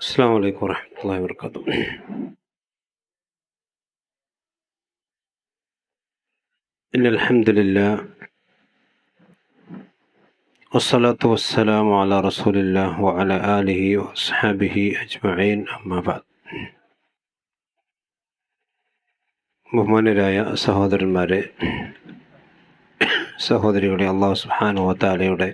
السلام عليكم ورحمة الله وبركاته. إن الحمد لله والصلاة والسلام على رسول الله وعلى آله وأصحابه أجمعين أما بعد. ബഹുമാനരായ സഹോദരന്മാരെ, സഹോദരികളെ, അല്ലാഹു സുബ്ഹാനഹു വ തആലയുടെ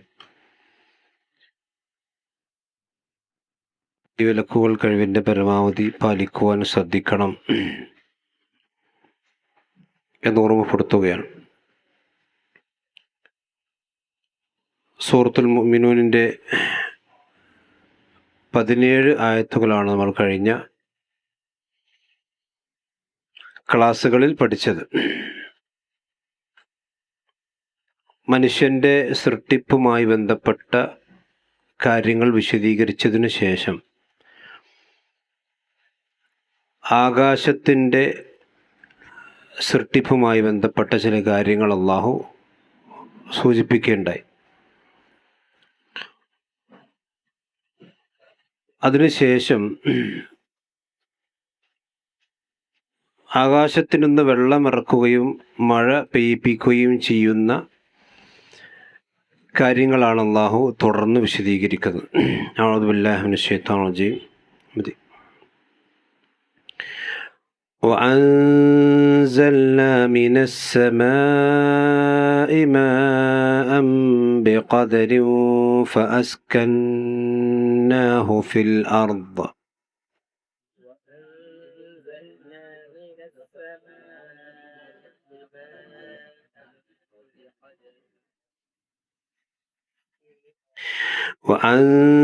വിലക്കുകൾ കഴിവിൻ്റെ പരമാവധി പാലിക്കുവാൻ ശ്രദ്ധിക്കണം എന്ന് ഓർമ്മപ്പെടുത്തുകയാണ്. സൂറത്തുൽ മുഅ്മിനൂനിൻ്റെ 17 ആയത്തുകളാണ് നമ്മൾ കഴിഞ്ഞ ക്ലാസ്സുകളിൽ പഠിച്ചത്. മനുഷ്യൻ്റെ സൃഷ്ടിപ്പുമായി ബന്ധപ്പെട്ട കാര്യങ്ങൾ വിശദീകരിച്ചതിനു ശേഷം ആകാശത്തിൻ്റെ സൃഷ്ടിപ്പുമായി ബന്ധപ്പെട്ട ചില കാര്യങ്ങൾ അല്ലാഹു സൂചിപ്പിക്കുകയുണ്ടായി. അതിനുശേഷം ആകാശത്തിൽ നിന്ന് വെള്ളമിറക്കുകയും മഴ പെയ്യിപ്പിക്കുകയും ചെയ്യുന്ന കാര്യങ്ങളാണ് അല്ലാഹു തുടർന്ന് വിശദീകരിക്കുന്നത്. അഊദു ബില്ലാഹി മിനശ് ശൈത്വാനിർ റജീം. وأنزلنا من السماء ماء بقدر فأسكناه في الأرض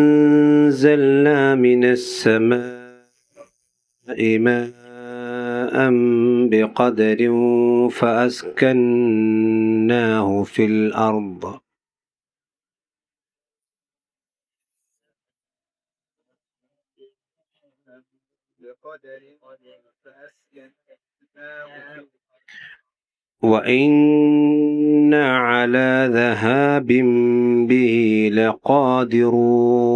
وأنزلنا من السماء ماء بقدر فأسكناه في الأرض وإنا على ذهاب به لقادرون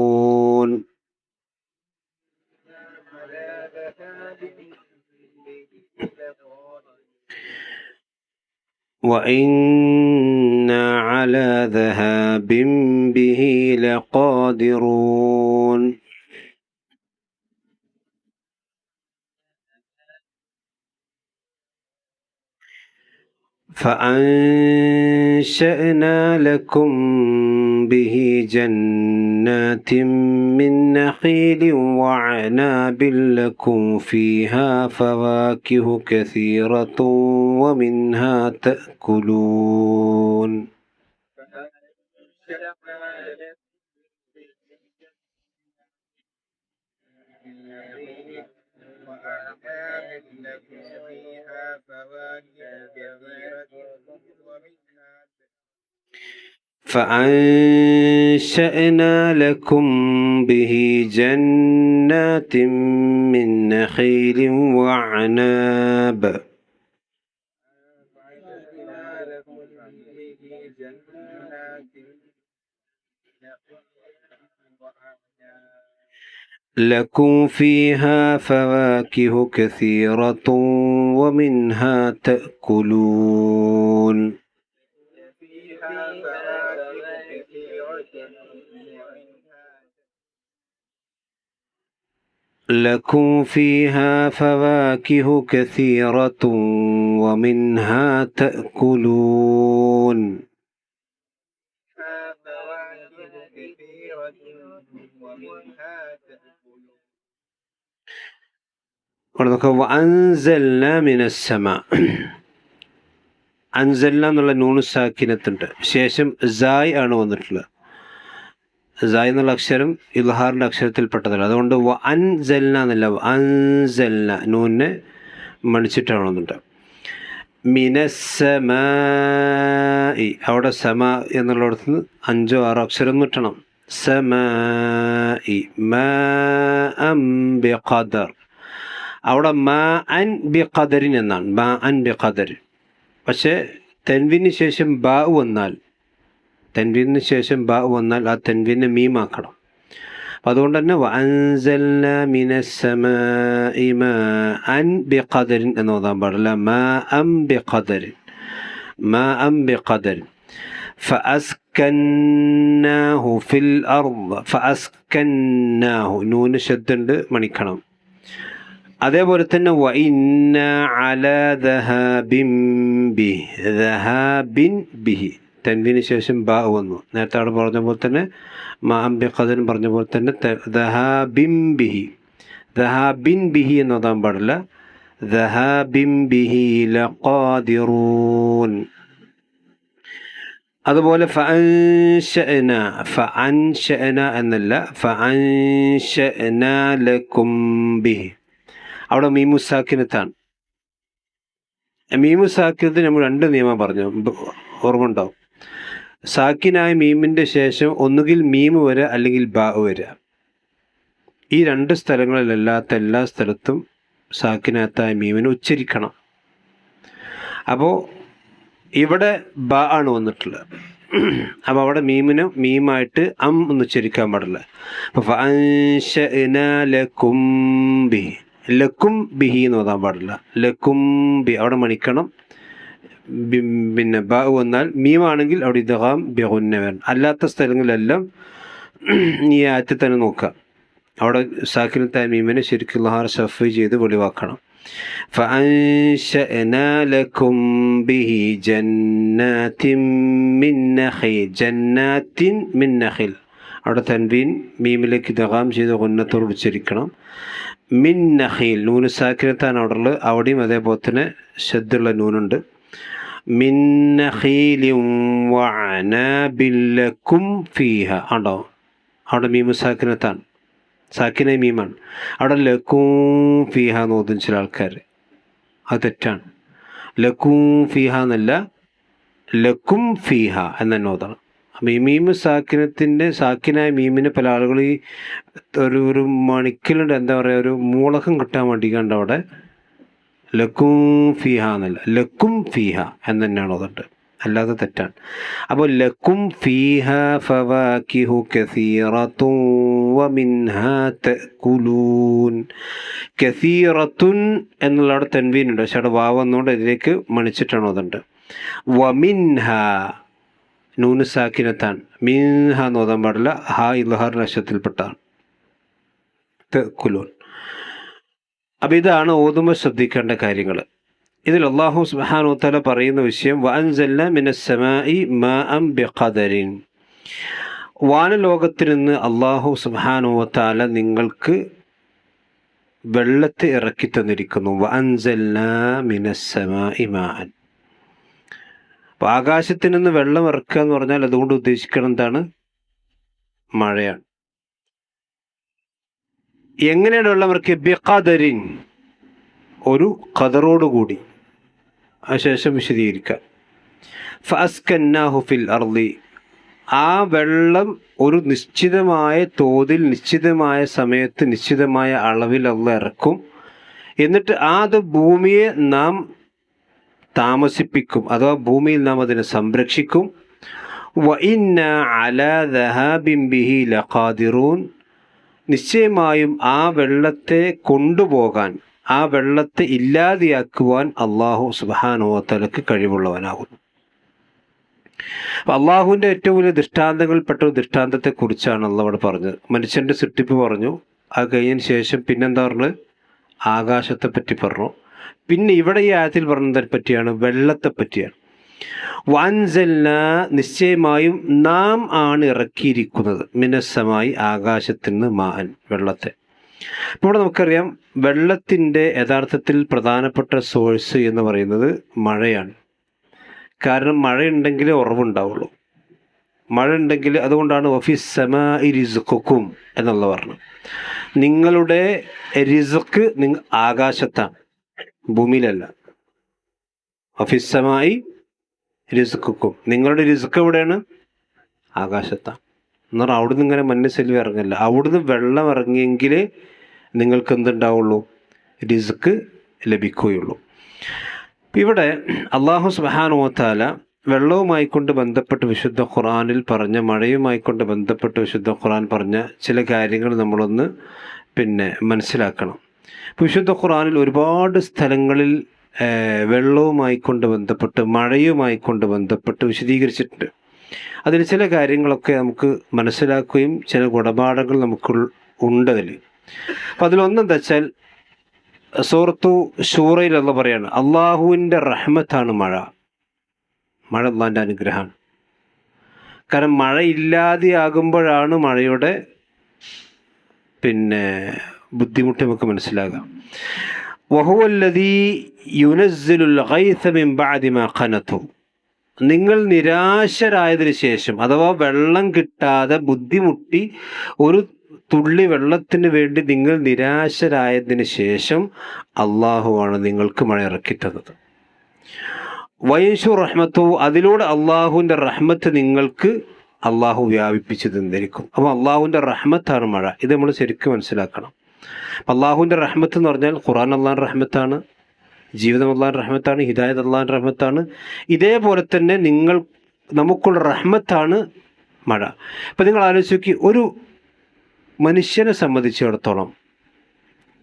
وإنا على ذهاب به لقادرون فأنشأنا لكم به جنات من نخيل وعناب لكم فيها فواكه كثيرة ومنها تأكلون فأنشأنا لكم به جنات من نخيل وعناب لكم فيها فواكه كثيرة ومنها تأكلون لكم فيها فواكه كثيرة ومنها تأكلون وأنزلنا من السماء. അൻസൽന എന്നുള്ള നൂന് സാക്കിനത്തുണ്ട്, ശേഷം സായ് ആണ് വന്നിട്ടുള്ളത്. സായ് എന്നുള്ള അക്ഷരം ഇൽഹാറിൻ്റെ അക്ഷരത്തിൽപ്പെട്ടതല്ല. അതുകൊണ്ട് അൻസൽന എന്നല്ല, അൻസൽന നൂനെ മണിച്ചിട്ടാണ് വന്നിട്ട്. മിനസ്സമായി, അവിടെ സമ എന്നുള്ളിടത്ത് നിന്ന് 5-6 അക്ഷരം കിട്ടണം. സമായി മാഅൻ ബിഖദർ, അവിടെ മാഅൻ ബിഖദറിൻ എന്നാണ്, മാഅൻ ബിഖദർ. പക്ഷേ തൻവീന് ശേഷം ബാ വന്നാൽ, ആ തൻവീനെ മീമാക്കണം. അതുകൊണ്ട് തന്നെ വഅൻസൽന മിനസ്സമാഇ മാഅൻ ബിഖദരിൻ എന്ന് ഓതാൻ പാടില്ല. മാഅൻ ബിഖദരിൻ ഫഅസ്കന്നാഹു ഫിൽ അർദ്. ഫഅസ്കന്നാഹു നൂന് ശദ്ദുണ്ട്, മണിക്കണം. അതേപോലെ തന്നെ വഇന്ന അലാ ദഹാബിൻ ബിഹി തൻവീന് ശേഷം ബാ വന്നു. നേരത്തെ അവിടെ പറഞ്ഞ പോലെ തന്നെ മാഅൻ ബിഖദരിൻ പറഞ്ഞ പോലെ തന്നെ ദഹാബിൻ ബിഹി എന്ന് ഓതാൻ പാടില്ല. ദഹാബിൻ ബിഹി ലഖാദിറൂൻ. അതുപോലെ ഫഅൻശഅന എന്നല്ല, ഫഅൻശഅന ലക്കും ബിഹി. അവിടെ മീമു സാക്കിനത്താണ്. മീമു സാക്കിനത്തിന് നമ്മൾ 2 നിയമം പറഞ്ഞു, ഓർമ്മ ഉണ്ടാവും. സാക്കിനായ മീമിൻ്റെ ശേഷം ഒന്നുകിൽ മീമ് വരിക അല്ലെങ്കിൽ ബാ വരിക. ഈ 2 സ്ഥലങ്ങളിലല്ലാത്ത എല്ലാ സ്ഥലത്തും സാക്കിനത്തായ മീമിനെ ഉച്ചരിക്കണം. അപ്പോൾ ഇവിടെ ബ ആണ് വന്നിട്ടുള്ളത്. അപ്പോൾ അവിടെ മീമായിട്ട് ഒന്ന് ഉച്ചരിക്കാൻ പാടില്ല. അപ്പോൾ ഫഅൻശഅനാ ലക്കും ബിഹി, ലക്കും ബിഹി എന്ന് ഓതാൻ പാടില്ല. ലക്കും ബി അവിടെ മണിക്കണം. പിന്നെ ബ വന്നാൽ മീമാണെങ്കിൽ അവിടെ ഇദ്ഗാം ബിഗുന്ന വരണം. അല്ലാത്ത സ്ഥലങ്ങളിലെല്ലാം ഈ ആയത്തിൽ തന്നെ നോക്കുക, അവിടെ സാക്കിനത്തായ മീമിനെ ശരിക്കും ലഹാർ ഷഫ് ചെയ്ത് വെളിവാക്കണം. ഫഅൻശഅനാ ലക്കും ബിഹി ജന്നാത്തിൻ മിൻ നഖിൽ. അവിടെ തൻവീൻ മീമിലേക്ക് ഇദ്ഗാം ചെയ്ത് ഗുന്നത്തോട് ഉച്ചരിക്കണം. മിൻ നഖീൽ നൂന് സാക്കിനത്താണ് അവിടെ ഉള്ളത്. അവിടെയും അതേപോലെ തന്നെ ശദ്ദുള്ള നൂനുണ്ട്. മിൻ നഖീലിൻ വഅനാബിൻ ലക്കും ഫീഹ ഉണ്ടോ? അവിടെ മീമു സാക്കിനത്താണ്, സാക്കിന മീമാണ്. അവിടെ ലക്കും ഫീഹ എന്ന് ഓതും ചില ആൾക്കാർ, അത് തെറ്റാണ്. ലക്കും ഫീഹ എന്നല്ല, ലക്കും ഫീഹ എന്ന് തന്നെ ഓതണം. അപ്പം ഈ മീമ് സാക്കിനായ മീമിന് പല ആളുകൾ ഈ ഒരു മണിക്കലുണ്ട്, എന്താ പറയുക, ഒരു മൂളക്കം കിട്ടാൻ വേണ്ടി കണ്ട് അവിടെ ലക്കും ഫീഹ എന്നല്ല, ലക്കും ഫീഹ എന്ന് തന്നെയാണ് അതുണ്ട്, അല്ലാതെ തെറ്റാണ്. അപ്പോൾ ലക്കും ഫീഹ ഫവാകിഹു കസീറത്തുൻ വമിൻഹാ തഅകുലൂൻ. കസീറത്തുൻ എന്നുള്ളവിടെ തൻവീനുണ്ട്, പക്ഷെ അവിടെ വാവ് വന്നുകൊണ്ട് ഇതിലേക്ക് മണിച്ചിട്ടാണ് അതുണ്ട്. വമിൻഹ നൂന് സാക്കിനത്താണ്, മിൻഹ എന്ന് ഓതാൻ പാടില്ല. ഹാ ഇദ്ഹാർ നക്ഷത്രത്തിൽപ്പെട്ടാണ് തഅകുലൂൻ. അപ്പം ഇതാണ് ഓതുമ്പോൾ ശ്രദ്ധിക്കേണ്ട കാര്യങ്ങൾ. ഇതിൽ അല്ലാഹു സുബ്ഹാനഹു വതആല പറയുന്ന വിഷയം വഅൻസൽനാ മിനസ്സമാഇ മാഅൻ ബിഖദരിൻ. വാനലോകത്തിൽ നിന്ന് അല്ലാഹു സുബ്ഹാനഹു വതആല നിങ്ങൾക്ക് വെള്ളത്തെ ഇറക്കി തന്നിരിക്കുന്നു. വഅൻസൽനാ മിനസ്സമാഇ മാഅൻ. അപ്പോൾ ആകാശത്തിൽ നിന്ന് വെള്ളം ഇറക്കുക എന്ന് പറഞ്ഞാൽ അതുകൊണ്ട് ഉദ്ദേശിക്കണം എന്താണ്? മഴയാണ്. എങ്ങനെയാണ് വെള്ളം ഇറക്കിയ? ബിഖദരിൻ, ഒരു ഖദറോടുകൂടി. അതിനുശേഷം വിശദീകരിക്കാം. ഫഅസ്കന്നാഹു ഫിൽ അർളി. ആ വെള്ളം ഒരു നിശ്ചിതമായ തോതിൽ, നിശ്ചിതമായ സമയത്ത്, നിശ്ചിതമായ അളവിൽ അള്ളാഹ് ഇറക്കും. എന്നിട്ട് അത് ഭൂമിയെ നാം താമസിപ്പിക്കും, അഥവാ ഭൂമിയിൽ നാം അതിനെ സംരക്ഷിക്കും. വഇന്ന അലാ ദഹാബിൻ ബിഹി ലഖാദിറൂൻ. നിശ്ചയമായും ആ വെള്ളത്തെ കൊണ്ടുപോകാൻ, ആ വെള്ളത്തെ ഇല്ലാതെയാക്കുവാൻ അല്ലാഹു സുബ്ഹാനഹു വതആലക്ക് കഴിവുള്ളവനാകുന്നു. അപ്പം അള്ളാഹുവിൻ്റെ ഏറ്റവും വലിയ ദൃഷ്ടാന്തങ്ങളിൽപ്പെട്ട ഒരു ദൃഷ്ടാന്തത്തെക്കുറിച്ചാണ് അള്ളാഹ് അവിടെ പറഞ്ഞത്. മനുഷ്യൻ്റെ സൃഷ്ടിപ്പ് പറഞ്ഞു, അത് കഴിഞ്ഞതിന് ശേഷം പിന്നെന്താ പറഞ്ഞത്? ആകാശത്തെ പറ്റി പറഞ്ഞു. പിന്നെ ഇവിടെ ഈ ആയത്തിൽ പറഞ്ഞതിനെ പറ്റിയാണ്, വെള്ളത്തെ പറ്റിയാണ്. വഅൻസൽന, നിശ്ചയമായും നാം ആണ് ഇറക്കിയിരിക്കുന്നത്, മിനസ്സമായി ആകാശത്തിൽ നിന്ന് മാഅൻ, വെള്ളത്തെ. ഇപ്പോൾ ഇവിടെ നമുക്കറിയാം വെള്ളത്തിൻ്റെ യഥാർത്ഥത്തിൽ പ്രധാനപ്പെട്ട സോഴ്സ് എന്ന് പറയുന്നത് മഴയാണ്. കാരണം മഴയുണ്ടെങ്കിലേ ഉറവുണ്ടാവുള്ളൂ. മഴ ഉണ്ടെങ്കിൽ, അതുകൊണ്ടാണ് വഫിസ് സമാഇ റിസ്ഖുക്കും എന്നുള്ള പറഞ്ഞു. നിങ്ങളുടെ റിസ്ഖ് ആകാശത്താണ്, ഭൂമിയിലല്ല. വഫിസ് സമാഇ റിസ്ഖുക്കും, നിങ്ങളുടെ റിസ്ഖ് എവിടെയാണ്? ആകാശത്താണ്. എന്ന് പറഞ്ഞാൽ അവിടുന്ന് ഇങ്ങനെ മഞ്ഞ് ഇറങ്ങില്ല, അവിടുന്ന് വെള്ളം ഇറങ്ങിയെങ്കിലേ നിങ്ങൾക്ക് എന്തുണ്ടാവുള്ളൂ? റിസ്ഖ് ലഭിക്കുകയുള്ളൂ. ഇവിടെ അല്ലാഹു സുബ്ഹാനഹു വതആല വെള്ളവുമായിക്കൊണ്ട് ബന്ധപ്പെട്ട് വിശുദ്ധ ഖുർആനിൽ പറഞ്ഞ, മഴയുമായിക്കൊണ്ട് ബന്ധപ്പെട്ട് വിശുദ്ധ ഖുർആൻ പറഞ്ഞ ചില കാര്യങ്ങൾ നമ്മളൊന്ന് മനസ്സിലാക്കണം. ഇപ്പോൾ വിശുദ്ധ ഖുർആനിൽ ഒരുപാട് സ്ഥലങ്ങളിൽ വെള്ളവുമായിക്കൊണ്ട് ബന്ധപ്പെട്ട്, മഴയുമായിക്കൊണ്ട് ബന്ധപ്പെട്ട് വിശദീകരിച്ചിട്ടുണ്ട്. അതിൽ ചില കാര്യങ്ങളൊക്കെ നമുക്ക് മനസ്സിലാക്കുകയും ചില ഗുണപാഠങ്ങൾ നമുക്ക് ഉണ്ടതിൽ. അപ്പം അതിലൊന്നെന്താ വെച്ചാൽ, സൂറത്തു ശൂറയിൽ അല്ലാഹു പറയാണ്, അള്ളാഹുവിൻ്റെ റഹ്മത്താണ് മഴ. മഴ അള്ളാഹിൻ്റെ അനുഗ്രഹമാണ്. കാരണം മഴ ഇല്ലാതെയാകുമ്പോഴാണ് മഴയുടെ ബുദ്ധിമുട്ട് നമുക്ക് മനസ്സിലാകാം. വഹുവല്ലദീ യുനസ്സിലുൽ ഗൈസ മിൻ ബഅദി മാ ഖനതു. നിങ്ങൾ നിരാശരായതിനു ശേഷം, അഥവാ വെള്ളം കിട്ടാതെ ബുദ്ധിമുട്ടി ഒരു തുള്ളി വെള്ളത്തിന് വേണ്ടി നിങ്ങൾ നിരാശരായതിനു ശേഷം അള്ളാഹുവാണ് നിങ്ങൾക്ക് മഴ ഇറക്കിത്തന്നത്. വയൻഷു റഹ്മത്തു, അതിലൂടെ അള്ളാഹുവിൻ്റെ റഹ്മത്ത് നിങ്ങൾക്ക് അള്ളാഹു വ്യാപിപ്പിച്ച് തന്നിരിക്കും. അപ്പോൾ അള്ളാഹുവിൻ്റെ റഹ്മത്താണ് മഴ. ഇത് നമ്മൾ ശരിക്കും മനസ്സിലാക്കണം. അള്ളാഹുവിൻ്റെ റഹ്മത്ത് എന്ന് പറഞ്ഞാൽ ഖുർആൻ അള്ളാഹിൻ്റെ റഹ്മത്താണ്, ജീവിതം അള്ളാഹിൻ്റെ റഹ്മത്താണ്, ഹിദായത്ത് അള്ളാഹിൻ്റെ റഹ്മത്താണ്. ഇതേപോലെ തന്നെ നമുക്കുള്ള റഹ്മത്താണ് മഴ. ഇപ്പം നിങ്ങൾ ആലോചിച്ച് നോക്കി, ഒരു മനുഷ്യനെ സംബന്ധിച്ചിടത്തോളം,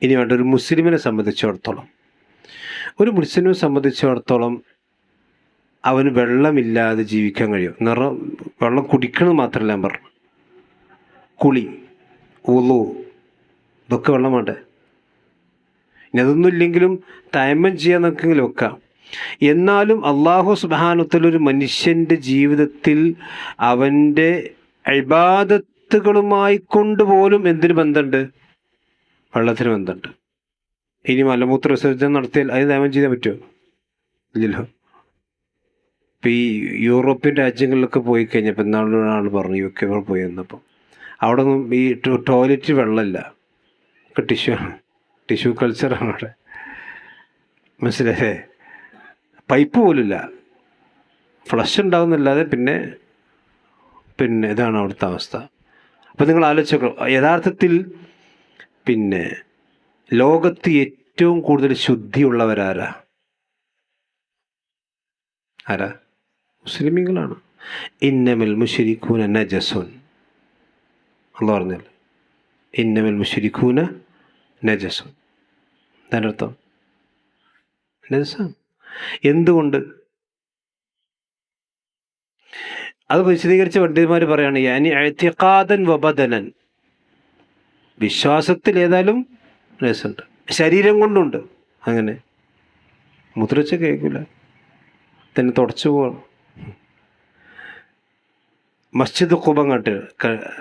ഇനി വേണ്ട ഒരു മുസ്ലിമിനെ സംബന്ധിച്ചിടത്തോളം, ഒരു മുസ്ലിമിനെ സംബന്ധിച്ചിടത്തോളം അവന് വെള്ളമില്ലാതെ ജീവിക്കാൻ കഴിയും. വെള്ളം കുടിക്കണമെന്ന് മാത്രമല്ല ഞാൻ പറഞ്ഞു, കുളി, ഉളു, ഇതൊക്കെ വെള്ളം വേണ്ടേ? ഇനി അതൊന്നും ഇല്ലെങ്കിലും തയമ്മം ചെയ്യാൻ നോക്കെങ്കിലും വെക്കാം. എന്നാലും അള്ളാഹു സുബ്ഹാനഹു വതആല ഒരു മനുഷ്യൻ്റെ ജീവിതത്തിൽ അവൻ്റെ ഇബാദത്തുകളുമായി കൊണ്ടുപോലും എന്തിന് ബന്ധമുണ്ട്? വെള്ളത്തിന് ബന്ധമുണ്ട്. ഇനി മലമൂത്ര വിസർജനം നടത്തിയാൽ അത് തയമ്മം ചെയ്യാൻ പറ്റുമോ? ഇല്ലല്ലോ. ഇപ്പോൾ ഈ യൂറോപ്യൻ രാജ്യങ്ങളിലൊക്കെ പോയി കഴിഞ്ഞപ്പോൾ, ഇന്നാളൊരാൾ പറഞ്ഞു UK പോയി വന്നപ്പോൾ, അവിടെ ഒന്നും ഈ ടോയ്ലറ്റ് വെള്ളമില്ല, ഒക്കെ ടിഷ്യൂ കൾച്ചറാണ് അവിടെ. മനസ്സിലായേ? പൈപ്പ് പോലുമില്ല, ഫ്ലഷ് ഉണ്ടാകുന്നല്ലാതെ പിന്നെ ഇതാണ് അവിടുത്തെ അവസ്ഥ. അപ്പോൾ നിങ്ങൾ ആലോചിച്ചോ, യഥാർത്ഥത്തിൽ ലോകത്ത് ഏറ്റവും കൂടുതൽ ശുദ്ധിയുള്ളവരാരാ? മുസ്ലിമീങ്ങളാണ്. ഇന്നമൽ മുശ്രികൂന നജസുൻ. അള്ളാഹു പറഞ്ഞാൽ ഇന്നമൽ മുശ്രികൂന നജസുൻ. എന്താണ് അർത്ഥം? നജസാണ്. എന്തുകൊണ്ട്? അത് വിശദീകരിച്ച പണ്ഡിതന്മാർ പറയാണ്, യാനി ഇഅ്തിഖാദൻ വബദനൻ. വിശ്വാസത്തിൽ ഏതായാലും നജസുണ്ട്, ശരീരം കൊണ്ടുണ്ട്. അങ്ങനെ മുദ്രച്ച കേൾക്കില്ല, തന്നെ തുടച്ചു പോവാണ്. മസ്ജിദ് ഖുബ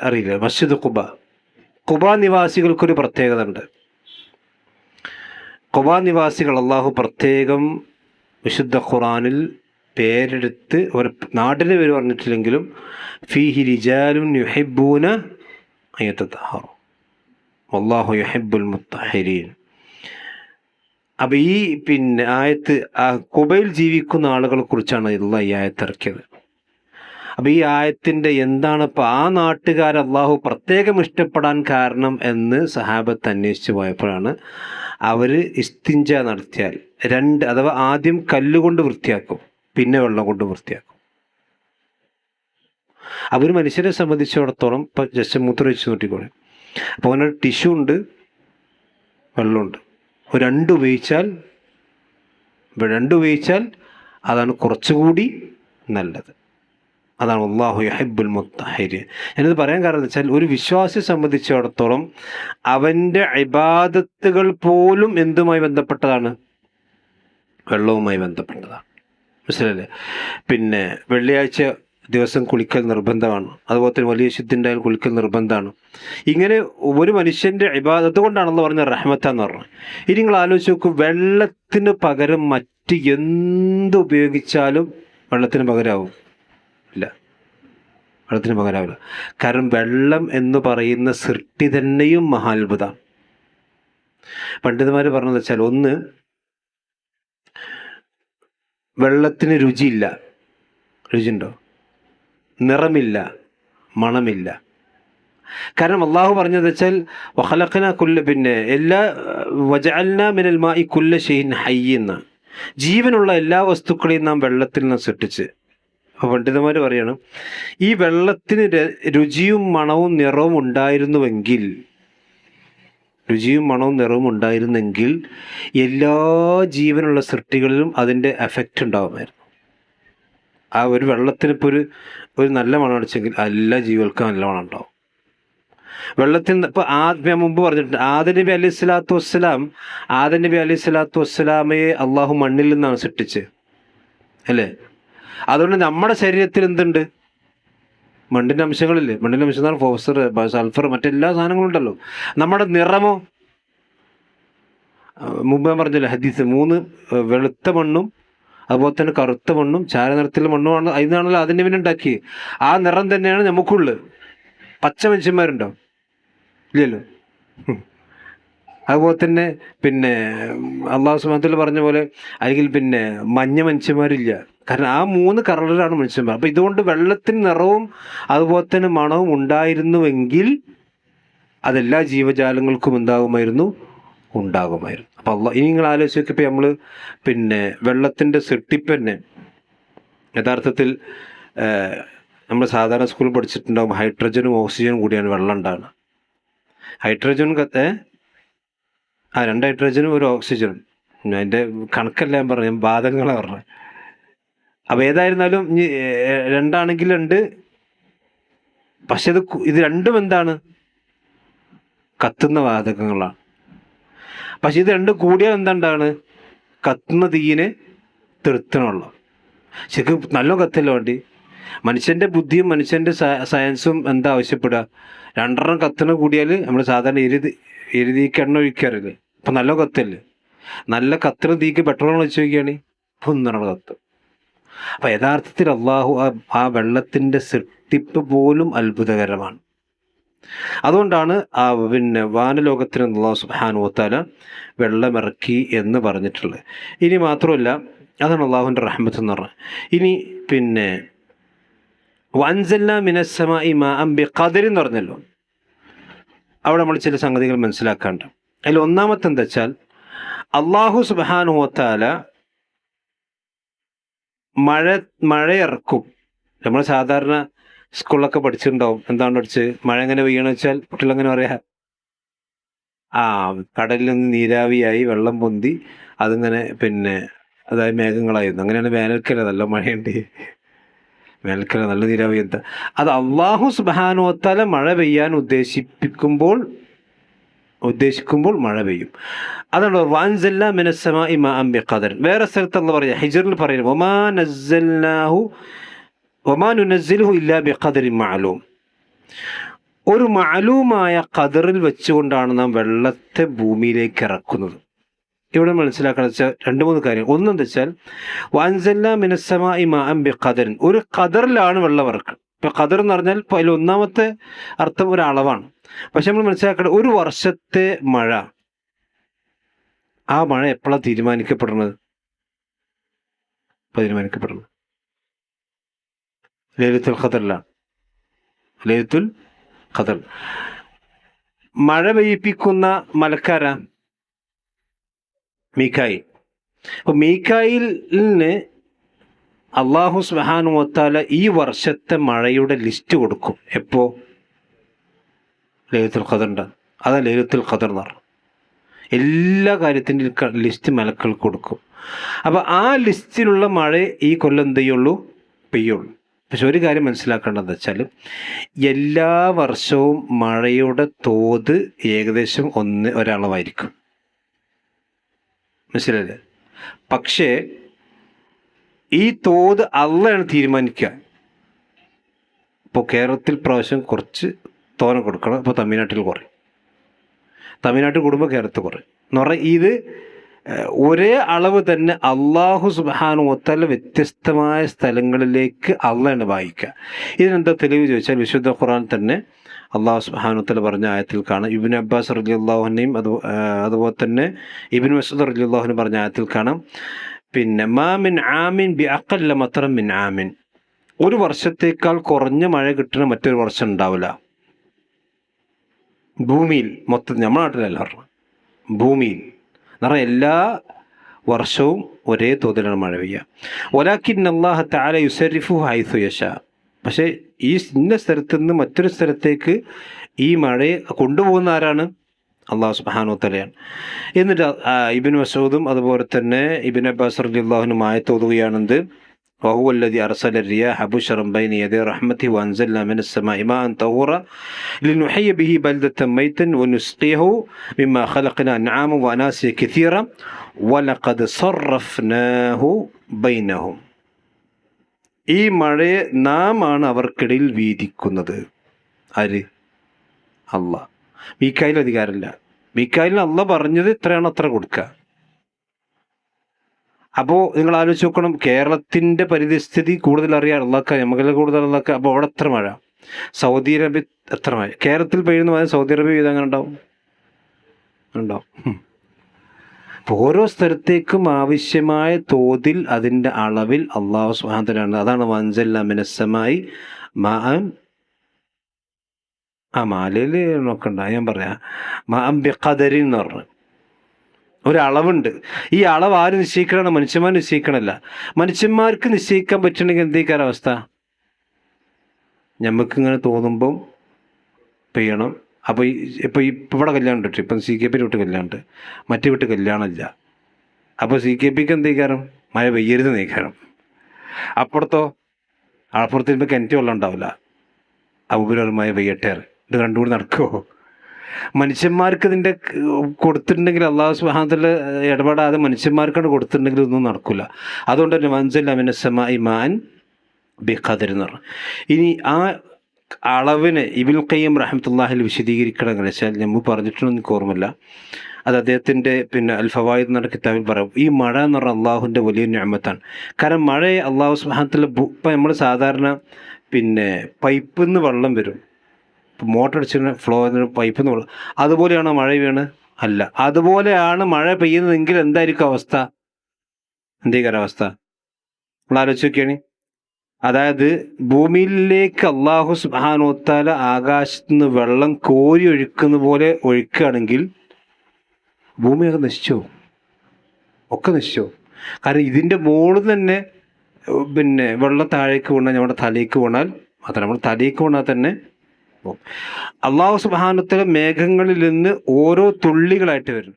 അറിയില്ല? മസ്ജിദ് ഖുബ നിവാസികൾക്കൊരു പ്രത്യേകത ഉണ്ട്. ഖുബ നിവാസികൾ അള്ളാഹു പ്രത്യേകം വിശുദ്ധ ഖുർആനിൽ പേരെടുത്ത്, ഒരു നാടിൻ്റെ പേര് പറഞ്ഞിട്ടില്ലെങ്കിലും, ഫീഹി റിജാലുൻ യുഹിബ്ബൂന അയ്യതഹറു വല്ലാഹു യുഹിബ്ബുൽ മുത്തഹിരീൻ. അപ്പം ഈ ആയത്ത് ഖുബയിൽ ജീവിക്കുന്ന ആളുകളെ കുറിച്ചാണ് ഈ ആയത്ത് ഇറക്കിയത്. അപ്പം ഈ ആയത്തിൻ്റെ എന്താണ് ഇപ്പോൾ ആ നാട്ടുകാർ അള്ളാഹു പ്രത്യേകം ഇഷ്ടപ്പെടാൻ കാരണം എന്ന് സഹാബത്ത് അന്വേഷിച്ച് പോയപ്പോഴാണ് അവർ ഇസ്തിഞ്ച നടത്തിയാൽ അഥവാ ആദ്യം കല്ലുകൊണ്ട് വൃത്തിയാക്കും, പിന്നെ വെള്ളം കൊണ്ട് വൃത്തിയാക്കും. അവർ മനുഷ്യരെ സംബന്ധിച്ചിടത്തോളം ഇപ്പം ജസ്റ്റ് മൂത്രം വെച്ച് നോട്ടിക്കോളെ. അപ്പോൾ അങ്ങനെ ടിഷ്യൂ ഉണ്ട്, വെള്ളമുണ്ട്. രണ്ട് ഉപയോഗിച്ചാൽ അതാണ് കുറച്ചുകൂടി നല്ലത്. അതാണ് അല്ലാഹു യുഹിബ്ബുൽ മുത്തഹിരീൻ. ഞാനിത് പറയാൻ കാരണം എന്ന് വെച്ചാൽ, ഒരു വിശ്വാസിയെ സംബന്ധിച്ചിടത്തോളം അവൻ്റെ ഇബാദത്തുകൾ പോലും എന്തുമായി ബന്ധപ്പെട്ടതാണ്? വെള്ളവുമായി ബന്ധപ്പെട്ടതാണ്. മനസ്സിലല്ലേ? വെള്ളിയാഴ്ച ദിവസം കുളിക്കൽ നിർബന്ധമാണ്. അതുപോലെ തന്നെ വലിയ ശുദ്ധിൻ്റെ കുളിക്കൽ നിർബന്ധമാണ്. ഇങ്ങനെ ഒരു മനുഷ്യൻ്റെ ഇബാദത്ത് കൊണ്ടാണല്ലോ പറഞ്ഞ റഹ്മത്താന്ന് പറഞ്ഞത്. ഇനി നിങ്ങൾ ആലോചിച്ച് നോക്കൂ, വെള്ളത്തിന് പകരം മറ്റ് എന്ത് ഉപയോഗിച്ചാലും വെള്ളത്തിന് പകരമാവും? ഇല്ല, വെള്ളത്തിന് പകരമാവില്ല. കാരണം വെള്ളം എന്ന് പറയുന്ന സൃഷ്ടി തന്നെയും മഹാത്ഭുതമാണ്. പണ്ഡിതന്മാർ പറഞ്ഞതെന്ന് വെച്ചാൽ, ഒന്ന്, വെള്ളത്തിന് രുചിയുണ്ടോ? നിറമില്ല, മണമില്ല. കാരണം അള്ളാഹു പറഞ്ഞത് വെച്ചാൽ, വഖലഖ്നാ വജഅൽനാ മിനൽ മാഇ കുല്ല ഷൈഇൻ ഹയ്യ്. ജീവനുള്ള എല്ലാ വസ്തുക്കളെയും നാം വെള്ളത്തിൽ നിന്ന് സൃഷ്ടിച്ച്. അപ്പോൾ പണ്ഡിതന്മാർ പറയാണ്, ഈ വെള്ളത്തിന് രുചിയും മണവും നിറവും ഉണ്ടായിരുന്നുവെങ്കിൽ, രുചിയും മണവും നിറവും ഉണ്ടായിരുന്നെങ്കിൽ എല്ലാ ജീവനുള്ള സൃഷ്ടികളിലും അതിൻ്റെ എഫക്റ്റ് ഉണ്ടാകുമായിരുന്നു. ആ ഒരു വെള്ളത്തിന് ഇപ്പോൾ ഒരു നല്ല മണം അടിച്ചെങ്കിൽ എല്ലാ ജീവികൾക്കും നല്ല മണം ഉണ്ടാവും. വെള്ളത്തിൽ ഇപ്പോൾ ഞാൻ മുമ്പ് പറഞ്ഞിട്ടുണ്ട്, ആദം നബി അലൈഹി സ്വലാത്തു വസ്സലാമയെ അള്ളാഹു മണ്ണിൽ നിന്നാണ് സൃഷ്ടിച്ചത്, അല്ലേ? അതുകൊണ്ട് നമ്മുടെ ശരീരത്തിൽ എന്തുണ്ട്? മണ്ണിൻ്റെ അംശങ്ങളില്ലേ? മണ്ണിൻ്റെ അംശം എന്ന് പറഞ്ഞാൽ ഫോസ്ഫർ, സൾഫർ, മറ്റെല്ലാ സാധനങ്ങളും ഉണ്ടല്ലോ. നമ്മുടെ നിറമോ? മുമ്പ് ഞാൻ പറഞ്ഞല്ലോ ഹദീസ്, 3 വെളുത്ത മണ്ണും അതുപോലെ തന്നെ കറുത്ത മണ്ണും ചാരനിറത്തിലുള്ള മണ്ണുമാണ്. അതിനാണല്ലോ അതിൻ്റെ പിന്നെ ഉണ്ടാക്കി. ആ നിറം തന്നെയാണ് നമുക്കുള്ളത്. പച്ച മനുഷ്യന്മാരുണ്ടോ? ഇല്ലല്ലോ. അതുപോലെ തന്നെ പിന്നെ അള്ളാഹു സുബ്ഹാനഹു വ തആല പറഞ്ഞ പോലെ, അല്ലെങ്കിൽ പിന്നെ മഞ്ഞ മനുഷ്യന്മാരില്ല. കാരണം ആ 3 കളറിലാണ് മനുഷ്യന്മാർ. അപ്പം ഇതുകൊണ്ട് വെള്ളത്തിന് നിറവും അതുപോലെ തന്നെ മണവും ഉണ്ടായിരുന്നുവെങ്കിൽ അതെല്ലാ ജീവജാലങ്ങൾക്കും ഉണ്ടാകുമായിരുന്നു. അപ്പം ഇനി നിങ്ങൾ ആലോചിച്ച് നോക്കിയപ്പോൾ നമ്മൾ പിന്നെ വെള്ളത്തിൻ്റെ സൃഷ്ടിപ്പ് തന്നെ യഥാർത്ഥത്തിൽ നമ്മൾ സാധാരണ സ്കൂളിൽ പഠിച്ചിട്ടുണ്ടാകും, ഹൈഡ്രജനും ഓക്സിജനും കൂടിയാണ് വെള്ളം ഉണ്ടാകുന്നത്. ഹൈഡ്രജൻ 2 ഹൈഡ്രജനും 1 ഓക്സിജനും. അതിൻ്റെ കണക്കല്ല ഞാൻ പറഞ്ഞു, ഞാൻ വാതകങ്ങളാണ് പറഞ്ഞത്. അപ്പോൾ ഏതായിരുന്നാലും 2 ആണെങ്കിൽ 2, പക്ഷെ ഇത് രണ്ടും എന്താണ്? കത്തുന്ന വാതകങ്ങളാണ്. പക്ഷെ ഇത് 2 കൂടിയാൽ എന്താണ്ടാണ്? കത്തുന്ന തീയിനെ തെറുത്തണുള്ള. ശരിക്കും നല്ല കത്തല്ല വേണ്ടി. മനുഷ്യൻ്റെ ബുദ്ധിയും മനുഷ്യൻ്റെ സയൻസും എന്താ ആവശ്യപ്പെടുക? 2 കത്തണ കൂടിയാൽ നമ്മൾ സാധാരണ എരുതിക്ക് എണ്ണ ഒഴിക്കാറില്ലേ? അപ്പം നല്ല കത്തല്ലേ? നല്ല കത്തണ തീക്ക് പെട്രോൾ ഒഴിച്ച് വയ്ക്കുകയാണെങ്കിൽ ഒന്നണ കത്തും. അപ്പം യഥാർത്ഥത്തിൽ അള്ളാഹു ആ വെള്ളത്തിൻ്റെ സൃഷ്ടിപ്പ് പോലും അത്ഭുതകരമാണ്. അതുകൊണ്ടാണ് പിന്നെ വാനലോകത്തിന് അല്ലാഹു സുബ്ഹാനഹു വ തആല വെള്ളമിറക്കി എന്ന് പറഞ്ഞിട്ടുള്ളത്. ഇനി മാത്രമല്ല, അതാണ് അള്ളാഹുവിൻ്റെ റഹ്മത്ത് എന്ന് പറഞ്ഞത്. ഇനി പിന്നെ വഅൻസൽനാ മിനസ് സമാഇ മാഅൻ ബിഖദർ എന്ന് പറഞ്ഞല്ലോ. അവിടെ നമ്മൾ ചില സംഗതികൾ മനസ്സിലാക്കാണ്ട്. അതിൽ ഒന്നാമത്തെ എന്താ വെച്ചാൽ, അള്ളാഹു സുബ്ഹാനഹു വ തആല മഴയിറക്കും. നമ്മൾ സാധാരണ സ്കൂളിലൊക്കെ പഠിച്ചിട്ടുണ്ടാവും. എന്താണ് പഠിച്ച്? മഴ എങ്ങനെ പെയ്യണമെന്ന് വെച്ചാൽ കുട്ടികളെങ്ങനെ പറയാ? കടലിൽ നിന്ന് നീരാവിയായി വെള്ളം പൊന്തി അതിങ്ങനെ പിന്നെ അതായത് മേഘങ്ങളായിരുന്നു. അങ്ങനെയാണ് വേനൽക്കല നല്ല മഴയുണ്ട്, വേനൽക്കല നല്ല നീരാവി. എന്താ അത്? അള്ളാഹു സുബ്ഹാനഹു വ തആല മഴ പെയ്യാൻ ഉദ്ദേശിക്കുമ്പോൾ മഴ പെയ്യും. അതാണ് വഅൻസൽനാ മിനസ് സമാഇ മാഅൻ ബിഖദർ. വേറെ സ്ഥലത്ത് അല്ലാഹു പറയാ, ഹിജ്റിൽ പറയുന്നത്, വമാ നുനസ്സിലുഹു ഇല്ലാ ബിഖദറിൻ മഅലൂം. ഒരു മഅലൂമായ ഖദറിൽ വെച്ചുകൊണ്ടാണ് നാം വെള്ളത്തെ ഭൂമിയിലേക്ക് ഇറക്കുന്നത്. ഇവിടെ മനസ്സിലാക്കണം വെച്ചാൽ 2-3 കാര്യം. ഒന്നെന്താ വെച്ചാൽ, വഅൻസൽനാ മിനസ് സമാഇ മാഅൻ ബിഖദറിൻ, ഒരു ഖദറിലാണ് വെള്ളം ഇറക്കുക. ഇപ്പം ഖദർ എന്ന് പറഞ്ഞാൽ ഇപ്പോൾ അതിൽ ഒന്നാമത്തെ അർത്ഥം ഒരു അളവാണ്. പക്ഷെ നമ്മൾ മനസ്സിലാക്കണം, ഒരു വർഷത്തെ മഴ, ആ മഴ എപ്പോഴാണ് തീരുമാനിക്കപ്പെടുന്നത്? ലൈലത്തുൽ ഖദറിലാണ്. ലൈലത്തുൽ ഖദർ. മഴ പെയ്യിപ്പിക്കുന്ന മലക്കാരാ? മീകായിൽ. അപ്പോൾ മീകായിലിന് അള്ളാഹു സുബ്ഹാനഹു വ തആല ഈ വർഷത്തെ മഴയുടെ ലിസ്റ്റ് കൊടുക്കും. എപ്പോൾ? ലൈലത്തുൽ ഖദറിൻ്റെ. അതാ ലൈലത്തുൽ ഖദർ എന്ന് പറഞ്ഞു. എല്ലാ കാര്യത്തിൻ്റെയും ലിസ്റ്റ് മലക്കൾക്ക് കൊടുക്കും. അപ്പോൾ ആ ലിസ്റ്റിലുള്ള മഴ ഈ കൊല്ലം എന്ത് ചെയ്യുള്ളൂ? പെയ്യുള്ളൂ. പക്ഷെ ഒരു കാര്യം മനസ്സിലാക്കേണ്ടതെന്ന് വെച്ചാൽ, എല്ലാ വർഷവും മഴയുടെ തോത് ഏകദേശം ഒരളവായിരിക്കും. മനസ്സിലല്ലേ? പക്ഷേ ഈ തോത് അള്ളാഹുവാണ് തീരുമാനിക്കുക. ഇപ്പോൾ കേരളത്തിൽ പ്രാവശ്യം കുറച്ച് തോനെ കൊടുക്കണം, അപ്പോൾ തമിഴ്നാട്ടിൽ കുറയും. തമിഴ്നാട്ടിൽ കൂടുമ്പോൾ കേരളത്തിൽ കുറയും എന്ന് പറഞ്ഞാൽ, ഇത് ഒരേ അളവ് തന്നെ അള്ളാഹു സുബ്ഹാനഹു വ തആല വ്യത്യസ്തമായ സ്ഥലങ്ങളിലേക്ക് അള്ളാഹുവാണ് വായിക്കുക. ഇതിനെന്താ തെളിവ് ചോദിച്ചാൽ, വിശുദ്ധ ഖുർആൻ തന്നെ അള്ളാഹു സുബ്ഹാനഹു വ തആല പറഞ്ഞ ആയത്തിൽ കാണാം. ഇബ്നു അബ്ബാസ് റളിയല്ലാഹു അൻഹും അതുപോലെ തന്നെ ഇബ്നു മസ്ഊദ് റളിയല്ലാഹു അൻഹു പറഞ്ഞ ആയത്തിൽ കാണാം, പിന്നെ മാ മിൻ ആമിൻ ബിഅഖല്ല മത്റൻ മിൻ ആമിൻ, ഒരു വർഷത്തേക്കാൾ കുറഞ്ഞ മഴ കിട്ടുന്ന മറ്റൊരു വർഷം ഉണ്ടാവില്ല. ഭൂമിയിൽ മൊത്തം, നമ്മുടെ നാട്ടിലല്ല പറഞ്ഞത്, ഭൂമിയിൽ എന്ന് പറഞ്ഞാൽ എല്ലാ വർഷവും ഒരേ തോതിലാണ് മഴ പെയ്യുക. വലാകിൻ അല്ലാഹ തആല യുസരിഫു ഹൈസു യശാ. പക്ഷേ ഈ ഇന്ന സ്ഥലത്ത് നിന്ന് മറ്റൊരു സ്ഥലത്തേക്ക് ഈ മഴയെ കൊണ്ടുപോകുന്ന ആരാണ്? അള്ളാഹു സുബ്ഹാനഹു വ തആലയാണ്. എന്നിട്ട് ഇബ്നു മസ്ഊദും അതുപോലെ തന്നെ ഇബ്നു അബ്ബാസ് റളിയല്ലാഹു അൻഹു ആയത്തോതുകയാണെന്ത്? وهو الذي أرسل الرياح بشرا بين يدي رحمته وأنزلنا من السماء ماء طهورا لنحيي به بلدة ميتا ونسقيه مما خلقنا أنعاما وأناسيا كثيرا ولقد صرفناه بينهم. ഈ മഴയെ നാം ആണ് അവർക്കിടയിൽ വീതിക്കുന്നത്. ആര്? അള്ളാഹ്. മീക്കായിൽ അധികാരമില്ല. മീക്കായിലിന് അള്ളാഹ് പറഞ്ഞത് എത്രയാണോ അത്ര കൊടുക്കുക. അപ്പോൾ നിങ്ങൾ ആലോചിച്ച് നോക്കണം, കേരളത്തിൻ്റെ പരിസ്ഥിതി കൂടുതൽ അറിയാൻ അള്ളാഹ്ക്ക, നമുക്ക് കൂടുതൽ അള്ളാഹ്ക്ക. അപ്പോൾ അവിടെ എത്ര മഴ, സൗദി അറേബ്യ എത്ര മഴ, കേരളത്തിൽ പെയ്യുന്ന മഴ സൗദി അറേബ്യ പെയ്ത് അങ്ങനെ ഉണ്ടാവും. അപ്പോൾ ഓരോ സ്ഥലത്തേക്കും ആവശ്യമായ തോതിൽ അതിൻ്റെ അളവിൽ അള്ളാഹു സുബ്ഹാനഹു വ തആല, അതാണ് വൻസൽനാ മിനസ്സമായി മാഅൻ. മാലയിൽ നോക്കണ്ട, ഞാൻ പറയാം, മാഅൻ ബിഖദരിൻ എന്ന് പറഞ്ഞു ഒരളവുണ്ട്. ഈ അളവ് ആര് നിശ്ചയിക്കണമാണ്? മനുഷ്യന്മാർ നിശ്ചയിക്കണമല്ല. മനുഷ്യന്മാർക്ക് നിശ്ചയിക്കാൻ പറ്റണമെങ്കിൽ എന്തേക്കാര അവസ്ഥ? നമുക്കിങ്ങനെ തോന്നുമ്പം പെയ്യണം. അപ്പോൾ ഇപ്പോൾ ഇവിടെ കല്യാണം ഉണ്ട്, ഇപ്പം CKP വിട്ട് കല്യാണം ഉണ്ട്, മറ്റേ വിട്ട് കല്യാണമില്ല. അപ്പോൾ CKPക്ക് എന്തേക്കാരം? മഴ പെയ്യരുത് നീക്കാരം. അപ്പുറത്തോ അപ്പുറത്തിരുമ്പോൾ കിണറ്റ് വെള്ളം ഉണ്ടാവില്ല. അപ്പോൾ മഴ പെയ്യട്ടെ, ഇത് രണ്ടുകൂടി നടക്കുമോ? മനുഷ്യന്മാർക്ക് ഇതിൻ്റെ കൊടുത്തിട്ടുണ്ടെങ്കിൽ അള്ളാഹു സുബ്ഹാനഹു വ തആല ഇടപെടാതെ മനുഷ്യന്മാർക്കാണ് കൊടുത്തിട്ടുണ്ടെങ്കിൽ ഇതൊന്നും നടക്കില്ല. അതുകൊണ്ട് തന്നെ വൻസൽനാ മിനസ്സമായി മാഅൻ ബിഖദർ എന്ന് പറഞ്ഞു. ഇനി ആ അളവിനെ ഇബ്നുൽ ഖയ്യിം റഹ്മത്തുള്ളാഹിൽ വിശദീകരിക്കണമെന്ന് വെച്ചാൽ നമ്മൾ പറഞ്ഞിട്ടൊന്നും എനിക്ക് ഓർമ്മയില്ല. അത് അദ്ദേഹത്തിൻ്റെ അൽ ഫവായിദ് എന്ന കിതാബിൽ പറയും. ഈ മഴ എന്ന് പറഞ്ഞാൽ അള്ളാഹുവിൻ്റെ വലിയ നിഅമത്താണ്. കാരണം മഴയെ അള്ളാഹു സുബ്ഹാനഹു വ തആല ഇപ്പം നമ്മൾ സാധാരണ പൈപ്പിൽ നിന്ന് വെള്ളം വരും, മോട്ടർ അടിച്ചിട്ട് ഫ്ലോ പൈപ്പിൽ നിന്ന് വെള്ളം, അതുപോലെയാണോ മഴ വീണ്? അല്ല. അതുപോലെയാണ് മഴ പെയ്യുന്നതെങ്കിൽ എന്തായിരിക്കും അവസ്ഥ? എന്തേക്കാരം അവസ്ഥ? നമ്മൾ ആലോചിച്ച് നോക്കിയാണ്. അതായത് ഭൂമിയിലേക്ക് അള്ളാഹു സുബ്ഹാനഹു വ തആല ആകാശത്ത് നിന്ന് വെള്ളം കോരി ഒഴുക്കുന്ന പോലെ ഒഴുക്കുകയാണെങ്കിൽ ഭൂമിയൊക്കെ നശിച്ചോ? ഒക്കെ നശിച്ചോ? കാരണം ഇതിൻ്റെ മുകളിൽ തന്നെ വെള്ളം താഴേക്ക് വീണാൽ നമ്മുടെ തലയ്ക്ക് വീണാൽ മാത്രം, നമ്മൾ തലയ്ക്ക് വീണാൽ തന്നെ അള്ളാഹു സുബ്ഹാനഹു വ തആല മേഘങ്ങളിൽ നിന്ന് ഓരോ തുള്ളികളായിട്ട് വരും.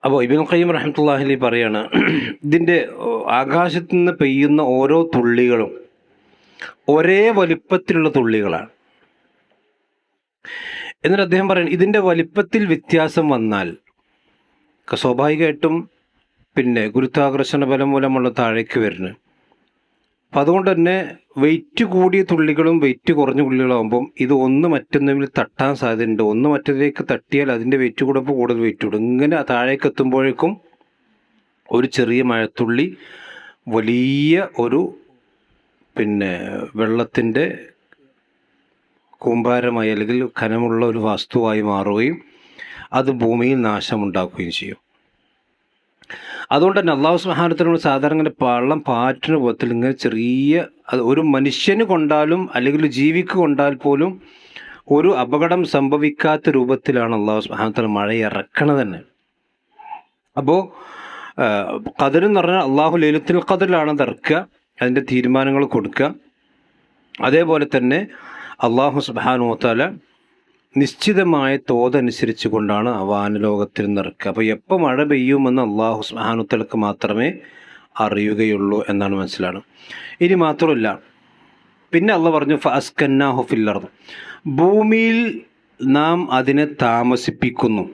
അപ്പോൾ ഇബ്നുൽ ഖയ്യിം റഹ്മത്തുള്ളാഹി പറയാണ്, ഇതിൻ്റെ ആകാശത്ത് നിന്ന് പെയ്യുന്ന ഓരോ തുള്ളികളും ഒരേ വലിപ്പത്തിലുള്ള തുള്ളികളാണ്. എന്നിട്ട് അദ്ദേഹം പറയുന്നത്, ഇതിൻ്റെ വലിപ്പത്തിൽ വ്യത്യാസം വന്നാൽ സ്വാഭാവികമായിട്ടും ഗുരുത്വാകർഷണ ബലം മൂലമുള്ള താഴേക്ക് വരുന്നത്. അപ്പം അതുകൊണ്ട് തന്നെ വെയിറ്റ് കൂടിയ തുള്ളികളും വെയിറ്റ് കുറഞ്ഞ തുള്ളികളാകുമ്പം ഇത് ഒന്ന് മറ്റൊന്നിൽ തട്ടാൻ സാധ്യതയുണ്ട്. ഒന്ന് മറ്റതിലേക്ക് തട്ടിയാൽ അതിൻ്റെ വെയിറ്റ് കൂടുമ്പോൾ കൂടുതൽ വെയിറ്റ് കൂടും. ഇങ്ങനെ താഴേക്ക് എത്തുമ്പോഴേക്കും ഒരു ചെറിയ മഴത്തുള്ളി വലിയ ഒരു വെള്ളത്തിൻ്റെ കൂമ്പാരമായി അല്ലെങ്കിൽ ഖനമുള്ള ഒരു വസ്തുവായി മാറുകയും അത് ഭൂമിയിൽ നാശമുണ്ടാക്കുകയും ചെയ്യും. അതുകൊണ്ട് തന്നെ അള്ളാഹു സുബ്ഹാനഹു വ തആല സാധാരണ ഇങ്ങനെ വെള്ളം പാറ്റുന്ന പോലത്തിൽ ഇങ്ങനെ ചെറിയ, അത് ഒരു മനുഷ്യന് കൊണ്ടാലും അല്ലെങ്കിൽ ജീവിക്ക് കൊണ്ടാൽ പോലും ഒരു അപകടം സംഭവിക്കാത്ത രൂപത്തിലാണ് അള്ളാഹു സുബ്ഹാനഹു വ തആല മഴ ഇറക്കണത് തന്നെ. അപ്പോൾ ഖദർ എന്ന് പറഞ്ഞാൽ അള്ളാഹു ലൈലത്തുൽ ഖദറിലാണ് അത് ഇറക്കുക, അതിൻ്റെ തീരുമാനങ്ങൾ കൊടുക്കുക. അതേപോലെ തന്നെ അള്ളാഹു സുബ്ഹാനഹു വ തആല നിശ്ചിതമായ തോതനുസരിച്ച് കൊണ്ടാണ് വാനലോകത്തിൽ നിറക്കുക. അപ്പോൾ എപ്പോൾ മഴ പെയ്യുമെന്ന് അള്ളാഹു സുബ്ഹാനഹു വ തആലക്ക് മാത്രമേ അറിയുകയുള്ളൂ എന്നാണ് മനസ്സിലാണ്. ഇനി മാത്രമല്ല, പിന്നെ അള്ളാഹ് പറഞ്ഞു ഫഅസ്കന്നാഹു ഫിൽ അർദ്, ഭൂമിയിൽ നാം അതിനെ താമസിപ്പിക്കുന്നു.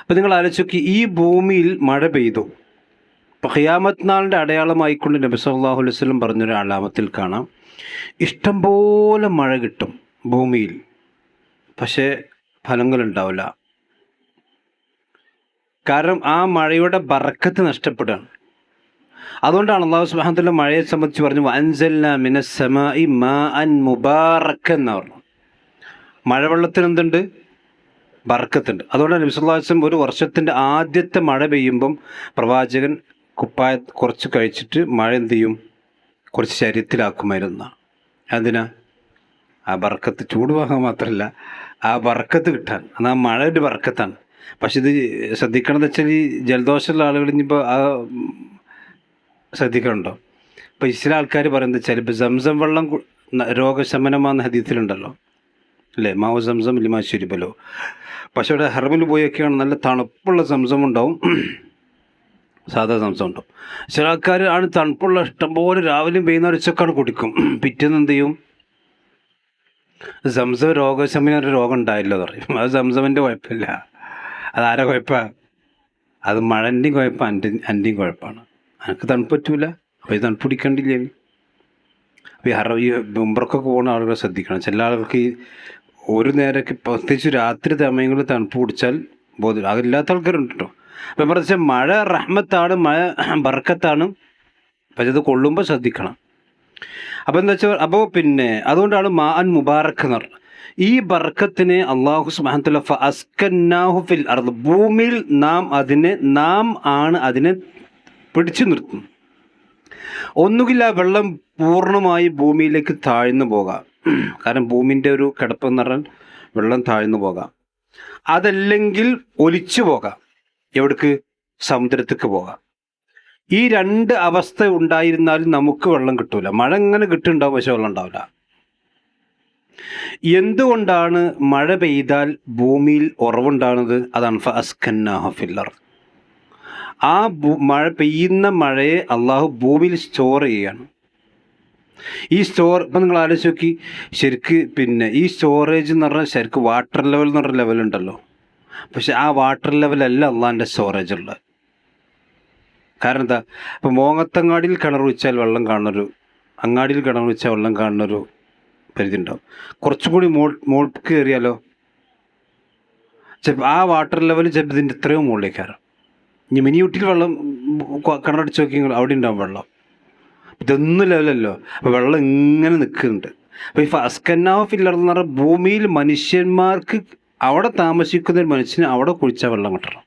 അപ്പോൾ നിങ്ങൾ ആലോചിച്ച് നോക്കി, ഈ ഭൂമിയിൽ മഴ പെയ്തു. ഇപ്പോൾ ഖിയാമത്ത് നാളിൻ്റെ അടയാളമായിക്കൊണ്ട് നബി സല്ലല്ലാഹു അലൈഹി വസല്ലം പറഞ്ഞൊരു അലാമത്തിൽ കാണാം, ഇഷ്ടംപോലെ മഴ കിട്ടും ഭൂമിയിൽ, പക്ഷേ ഫലങ്ങളുണ്ടാവില്ല. കാരണം ആ മഴയുടെ ബറക്കത്ത് നഷ്ടപ്പെടുകയാണ്. അതുകൊണ്ടാണ് അല്ലാഹു സുബ്ഹാനഹു വ തആല മഴയെ സംബന്ധിച്ച് പറഞ്ഞു വഅൻസൽനാ മിനസ് സമാഇ മാഅൻ മുബാറക്കൻ എന്ന് പറഞ്ഞു. മഴവെള്ളത്തിന് എന്തുണ്ട്? ബറക്കത്തുണ്ട്. അതുകൊണ്ടാണ് നബി സല്ലല്ലാഹു അലൈഹി വസല്ലം ഒരു വർഷത്തിൻ്റെ ആദ്യത്തെ മഴ പെയ്യുമ്പം പ്രവാചകൻ കുപ്പായ കുറച്ച് കഴിച്ചിട്ട് മഴ എന്ത് ചെയ്യും? കുറച്ച് ശരീരത്തിലാക്കുമായിരുന്നു. അതിനാ ആ ബർക്കത്ത് ചൂട് വാങ്ങാൻ മാത്രമല്ല, ആ ബർക്കത്ത് കിട്ടാൻ. അത് ആ മഴയുടെ ബർക്കത്താണ്. പക്ഷെ ഇത് ശ്രദ്ധിക്കണമെന്ന് വെച്ചാൽ ഈ ജലദോഷമുള്ള ആളുകൾ ഇനിയിപ്പോൾ ശ്രദ്ധിക്കണുണ്ടോ? ഇപ്പോൾ ചില ആൾക്കാർ പറയുന്നത് വെച്ചാൽ ഇപ്പോൾ സംസം വെള്ളം രോഗശമനമാകുന്ന ഹദീസിലുണ്ടല്ലോ അല്ലേ, മാവ് സംസം ലിമാ ശുരിബലോ. പക്ഷെ അവിടെ ഹറമിൽ പോയൊക്കെയാണ് നല്ല തണുപ്പുള്ള സംസം ഉണ്ടാവും, സാധാ സംസം ഉണ്ടാവും. ചില ആൾക്കാർ ആണ് തണുപ്പുള്ള ഇഷ്ടംപോലെ രാവിലെയും വൈകുന്നേരം ഉച്ചക്കാണ് കുടിക്കും. പിറ്റേന്ന് എന്ത് ചെയ്യും? സംസം രോഗശമനം ഒരു രോഗം ഉണ്ടായില്ലോ എന്ന് പറയും. അത് സംസമിൻ്റെ കുഴപ്പമില്ല, അതാരെ കുഴപ്പമാണ്? അത് മഴൻ്റെയും കുഴപ്പം, അൻ്റെയും കുഴപ്പമാണ്. എനിക്ക് തണുപ്പ് പറ്റൂല, അപ്പോൾ ഈ തണുപ്പ് പിടിക്കണ്ടില്ലേ? അപ്പോൾ ഈ ഉംറക്കൊക്കെ പോകുന്ന ആളുകൾ ശ്രദ്ധിക്കണം. ചില ആളുകൾക്ക് ഈ ഒരു നേരമൊക്കെ പ്രത്യേകിച്ച് രാത്രി സമയങ്ങളിൽ തണുപ്പ് പിടിച്ചാൽ ബോധം അതില്ലാത്ത ആൾക്കാരുണ്ട് കേട്ടോ. അപ്പം പറഞ്ഞാൽ മഴ റഹ്മത്താണ്, മഴ ബർക്കത്താണ്, പക്ഷെ അത് കൊള്ളുമ്പോൾ ശ്രദ്ധിക്കണം. അപ്പോൾ എന്താ വെച്ചാൽ പിന്നെ അതുകൊണ്ടാണ് മാ അൻ മുബാറക്ക് എന്ന് പറഞ്ഞത്. ഈ ബർക്കത്തിനെ അള്ളാഹു സുബ്ഹാനഹു വ തആല ഫഅസ്കന്നാഹു ഫിൽ അർദ്, ഭൂമിയിൽ നാം ആണ് അതിനെ പിടിച്ചു നിർത്തും. ഒന്നുകിൽ ആ വെള്ളം പൂർണ്ണമായി ഭൂമിയിലേക്ക് താഴ്ന്നു പോകാം, കാരണം ഭൂമിൻ്റെ ഒരു കിടപ്പെന്ന് പറഞ്ഞാൽ വെള്ളം താഴ്ന്നു പോകാം. അതല്ലെങ്കിൽ ഒലിച്ചു പോകാം, എവിടേക്ക്? സമുദ്രത്തേക്ക് പോകാം. ഈ രണ്ട് അവസ്ഥ ഉണ്ടായിരുന്നാലും നമുക്ക് വെള്ളം കിട്ടൂല. മഴ ഇങ്ങനെ കിട്ടുന്നുണ്ടാവും, പക്ഷെ വെള്ളം ഉണ്ടാവില്ല. എന്തുകൊണ്ടാണ് മഴ പെയ്താൽ ഭൂമിയിൽ ഉറവുണ്ടാകുന്നത്? അതാണ് ഫഅസ്കന്നാഹു ഫിൽ അർദ്. ആ മഴ പെയ്യുന്ന മഴയെ അള്ളാഹു ഭൂമിയിൽ സ്റ്റോർ ചെയ്യുകയാണ്. ഈ ഇപ്പം നിങ്ങൾ ആലോചിച്ച് നോക്കി, ശരിക്ക് പിന്നെ ഈ സ്റ്റോറേജ് എന്ന് പറഞ്ഞാൽ ശരിക്ക് വാട്ടർ ലെവൽ എന്ന് പറഞ്ഞ ലെവലുണ്ടല്ലോ, പക്ഷെ ആ വാട്ടർ ലെവലല്ല അള്ളാഹിൻ്റെ സ്റ്റോറേജ് ഉള്ളത്. കാരണം എന്താ? ഇപ്പം മോങ്ങത്തങ്ങാടിയിൽ കിണർ വെച്ചാൽ വെള്ളം കാണുന്നൊരു, അങ്ങാടിയിൽ കിണർ വെച്ചാൽ വെള്ളം കാണുന്നൊരു പരിധി ഉണ്ടാവും. കുറച്ചും കൂടി മോൾക്ക് കയറിയാലോ ചിലപ്പോൾ ആ വാട്ടർ ലെവൽ ചിലപ്പോൾ ഇതിൻ്റെ എത്രയോ മുകളിലേക്ക് കയറാം. ഇനി മിനിയൂട്ടിൽ വെള്ളം കിണറടിച്ച് നോക്കിയെങ്കിൽ അവിടെ ഉണ്ടാവും വെള്ളം. ഇതൊന്നും ലെവലല്ലോ, അപ്പോൾ വെള്ളം ഇങ്ങനെ നിൽക്കുന്നുണ്ട്. അപ്പോൾ ഈ ഫഅസ്കന്നാഹു ഫിൽ അർദ് എന്ന് പറഞ്ഞാൽ ഭൂമിയിൽ മനുഷ്യന്മാർക്ക്, അവിടെ താമസിക്കുന്ന ഒരു മനുഷ്യന് അവിടെ കുഴിച്ചാൽ വെള്ളം കിട്ടണം.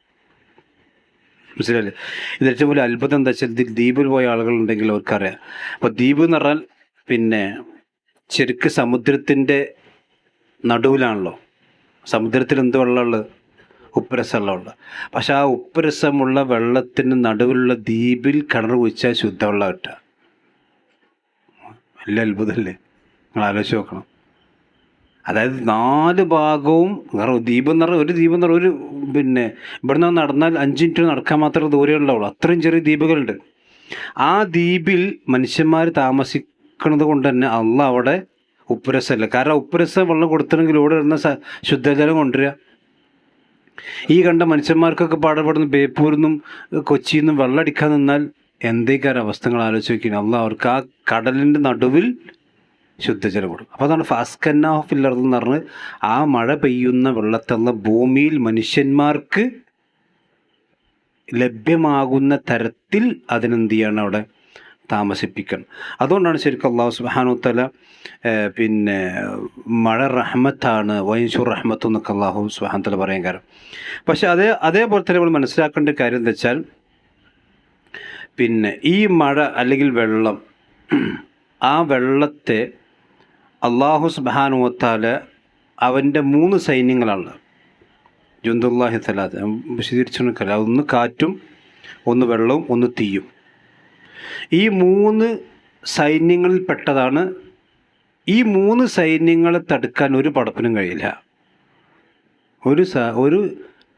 മനസ്സിലല്ലേ? ഇത് ഏറ്റവും വലിയ അത്ഭുതം എന്താ വെച്ചാൽ ഇതിൽ ദ്വീപിൽ പോയ ആളുകളുണ്ടെങ്കിൽ അവർക്കറിയാം. അപ്പോൾ ദ്വീപ് എന്ന് പറഞ്ഞാൽ പിന്നെ ശരിക്ക് സമുദ്രത്തിൻ്റെ നടുവിലാണല്ലോ. സമുദ്രത്തിൽ എന്ത് വെള്ളമുള്ളത്? ഉപ്പുരസമുള്ള. പക്ഷെ ആ ഉപ്പുരസമുള്ള വെള്ളത്തിന് നടുവിലുള്ള ദ്വീപിൽ കിണർ കുഴിച്ചാൽ ശുദ്ധവെള്ളം കിട്ടുക. വലിയ അത്ഭുതമല്ലേ? നിങ്ങൾ ആലോചിച്ച് നോക്കണം. അതായത് 4 ഭാഗവും ദ്വീപ് എന്ന് പറഞ്ഞാൽ, ഒരു ദ്വീപ് എന്ന് പറഞ്ഞാൽ ഒരു പിന്നെ ഇവിടുന്ന് നടന്നാൽ 5 മിനിറ്റ് നടക്കാൻ മാത്രമേ ദൂരം ഉണ്ടാവുള്ളൂ. അത്രയും ചെറിയ ദ്വീപുകളുണ്ട്. ആ ദ്വീപിൽ മനുഷ്യന്മാർ താമസിക്കുന്നത് കൊണ്ട് തന്നെ അള്ളാഹ് അവിടെ ഉപ്പുരസമല്ല. കാരണം ഉപ്പുരസം വെള്ളം കൊടുത്തിട്ടുണ്ടെങ്കിൽ ഇവിടെ വരുന്ന ശുദ്ധജലം കൊണ്ടുവരിക. ഈ കണ്ട മനുഷ്യന്മാർക്കൊക്കെ പാടപ്പെടുന്ന ബേപ്പൂരിൽ കൊച്ചിയിൽ നിന്നും വെള്ളം അടിക്കാൻ നിന്നാൽ എന്തൊക്കെയാണ് അവസ്ഥകൾ ആലോചിച്ച് നോക്കിയാണ്. അള്ളാഹ് അവർക്ക് ആ കടലിൻ്റെ നടുവിൽ ശുദ്ധജലം കൊടുക്കും. അപ്പോൾ അതാണ് ഫഅസ്കന്നാഹു ഫിൽ അർദ് എന്ന് പറഞ്ഞ് ആ മഴ പെയ്യുന്ന വെള്ളത്തുള്ള ഭൂമിയിൽ മനുഷ്യന്മാർക്ക് ലഭ്യമാകുന്ന തരത്തിൽ അതിനെന്ത് ചെയ്യണം? അവിടെ താമസിപ്പിക്കണം. അതുകൊണ്ടാണ് ശരിക്കും അള്ളാഹു സുബ്ഹാനഹു വ തആല പിന്നെ മഴ റഹ്മത്താണ്, വയൻഷുർ റഹ്മത്ത് എന്നൊക്കെ അള്ളാഹു സുബ്ഹാനഹു വ തആല പറയാൻ കാരണം. പക്ഷെ അതേപോലെ തന്നെ നമ്മൾ മനസ്സിലാക്കേണ്ട കാര്യം എന്താ വെച്ചാൽ, പിന്നെ ഈ മഴ അല്ലെങ്കിൽ വെള്ളം, ആ വെള്ളത്തെ അള്ളാഹു സുബ്ഹാനഹു വ തആല അവൻ്റെ 3 സൈന്യങ്ങളാണ്. ജുന്ദുല്ലാഹി തലാത്ത് വിശദീകരിച്ചു നോക്കല്ല. ഒന്ന് കാറ്റും, ഒന്ന് വെള്ളവും, ഒന്ന് തീയും. ഈ 3 സൈന്യങ്ങളിൽ പെട്ടതാണ്. ഈ 3 സൈന്യങ്ങളെ തടുക്കാൻ ഒരു പടപ്പിനും കഴിയില്ല, ഒരു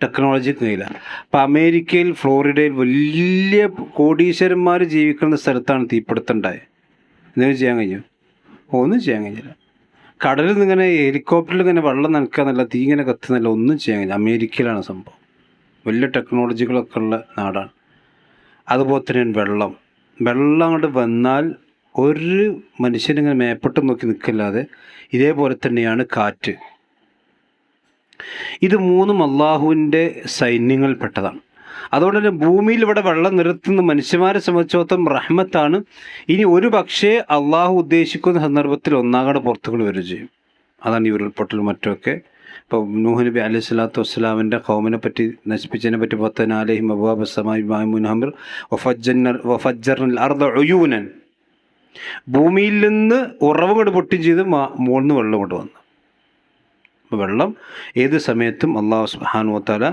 ടെക്നോളജിക്കും കഴിയില്ല. അപ്പം അമേരിക്കയിൽ ഫ്ലോറിഡയിൽ വലിയ കോടീശ്വരന്മാർ ജീവിക്കുന്ന സ്ഥലത്താണ് തീപിടുത്തമുണ്ടായത്. എന്തെങ്കിലും ചെയ്യാൻ കഴിഞ്ഞു? ഒന്നും ചെയ്യാൻ കഴിഞ്ഞില്ല. കടലിൽ നിന്ന് ഇങ്ങനെ ഹെലികോപ്റ്ററിൽ ഇങ്ങനെ വെള്ളം നനക്കാന്നല്ല, തീ ഇങ്ങനെ കത്തുന്നല്ല, ഒന്നും ചെയ്യാൻ കഴിഞ്ഞില്ല. അമേരിക്കയിലാണ് സംഭവം. വലിയ ടെക്നോളജികളൊക്കെ ഉള്ള നാടാണ്. അതുപോലെ തന്നെ വെള്ളം അങ്ങോട്ട് വന്നാൽ ഒരു മനുഷ്യനിങ്ങനെ മേപ്പെട്ട് നോക്കി നിൽക്കില്ലാതെ ഇതേപോലെ തന്നെയാണ് കാറ്റ്. ഇത് 3ഉം അള്ളാഹുവിൻ്റെ സൈന്യങ്ങളിൽപ്പെട്ടതാണ്. അതുകൊണ്ട് തന്നെ ഭൂമിയിൽ ഇവിടെ വെള്ളം നിർത്തുന്ന മനുഷ്യന്മാരെ സംബന്ധിച്ചിടത്തോളം റഹ്മത്താണ്. ഇനി ഒരു പക്ഷേ അള്ളാഹു ഉദ്ദേശിക്കുന്ന സന്ദർഭത്തിൽ ഒന്നാകടെ പുറത്തുകൾ വരികയും ചെയ്യും. അതാണ് ഈ ഉരുൾപൊട്ടലും മറ്റുമൊക്കെ. ഇപ്പോൾ നൂഹ് നബി അലൈഹി സ്വലാത്തു വസ്സലാമിൻ്റെ ഖൗമിനെ പറ്റി നശിപ്പിച്ചതിനെ പറ്റി ഫത്തന അലൈഹിം അബ്വാബ സമാഇ ബിമാഇൻ മുൻഹമിർ വഫജ്ജർനൽ അർദ ഉയൂനൻ, ഭൂമിയിൽ നിന്ന് ഉറവ് കൊണ്ട് പൊട്ടി ചെയ്ത് മുകളിൽ നിന്ന് വെള്ളം കൊണ്ട് വന്നു. വെള്ളം ഏത് സമയത്തും അള്ളാഹു സുബ്ഹാനഹു വ തആല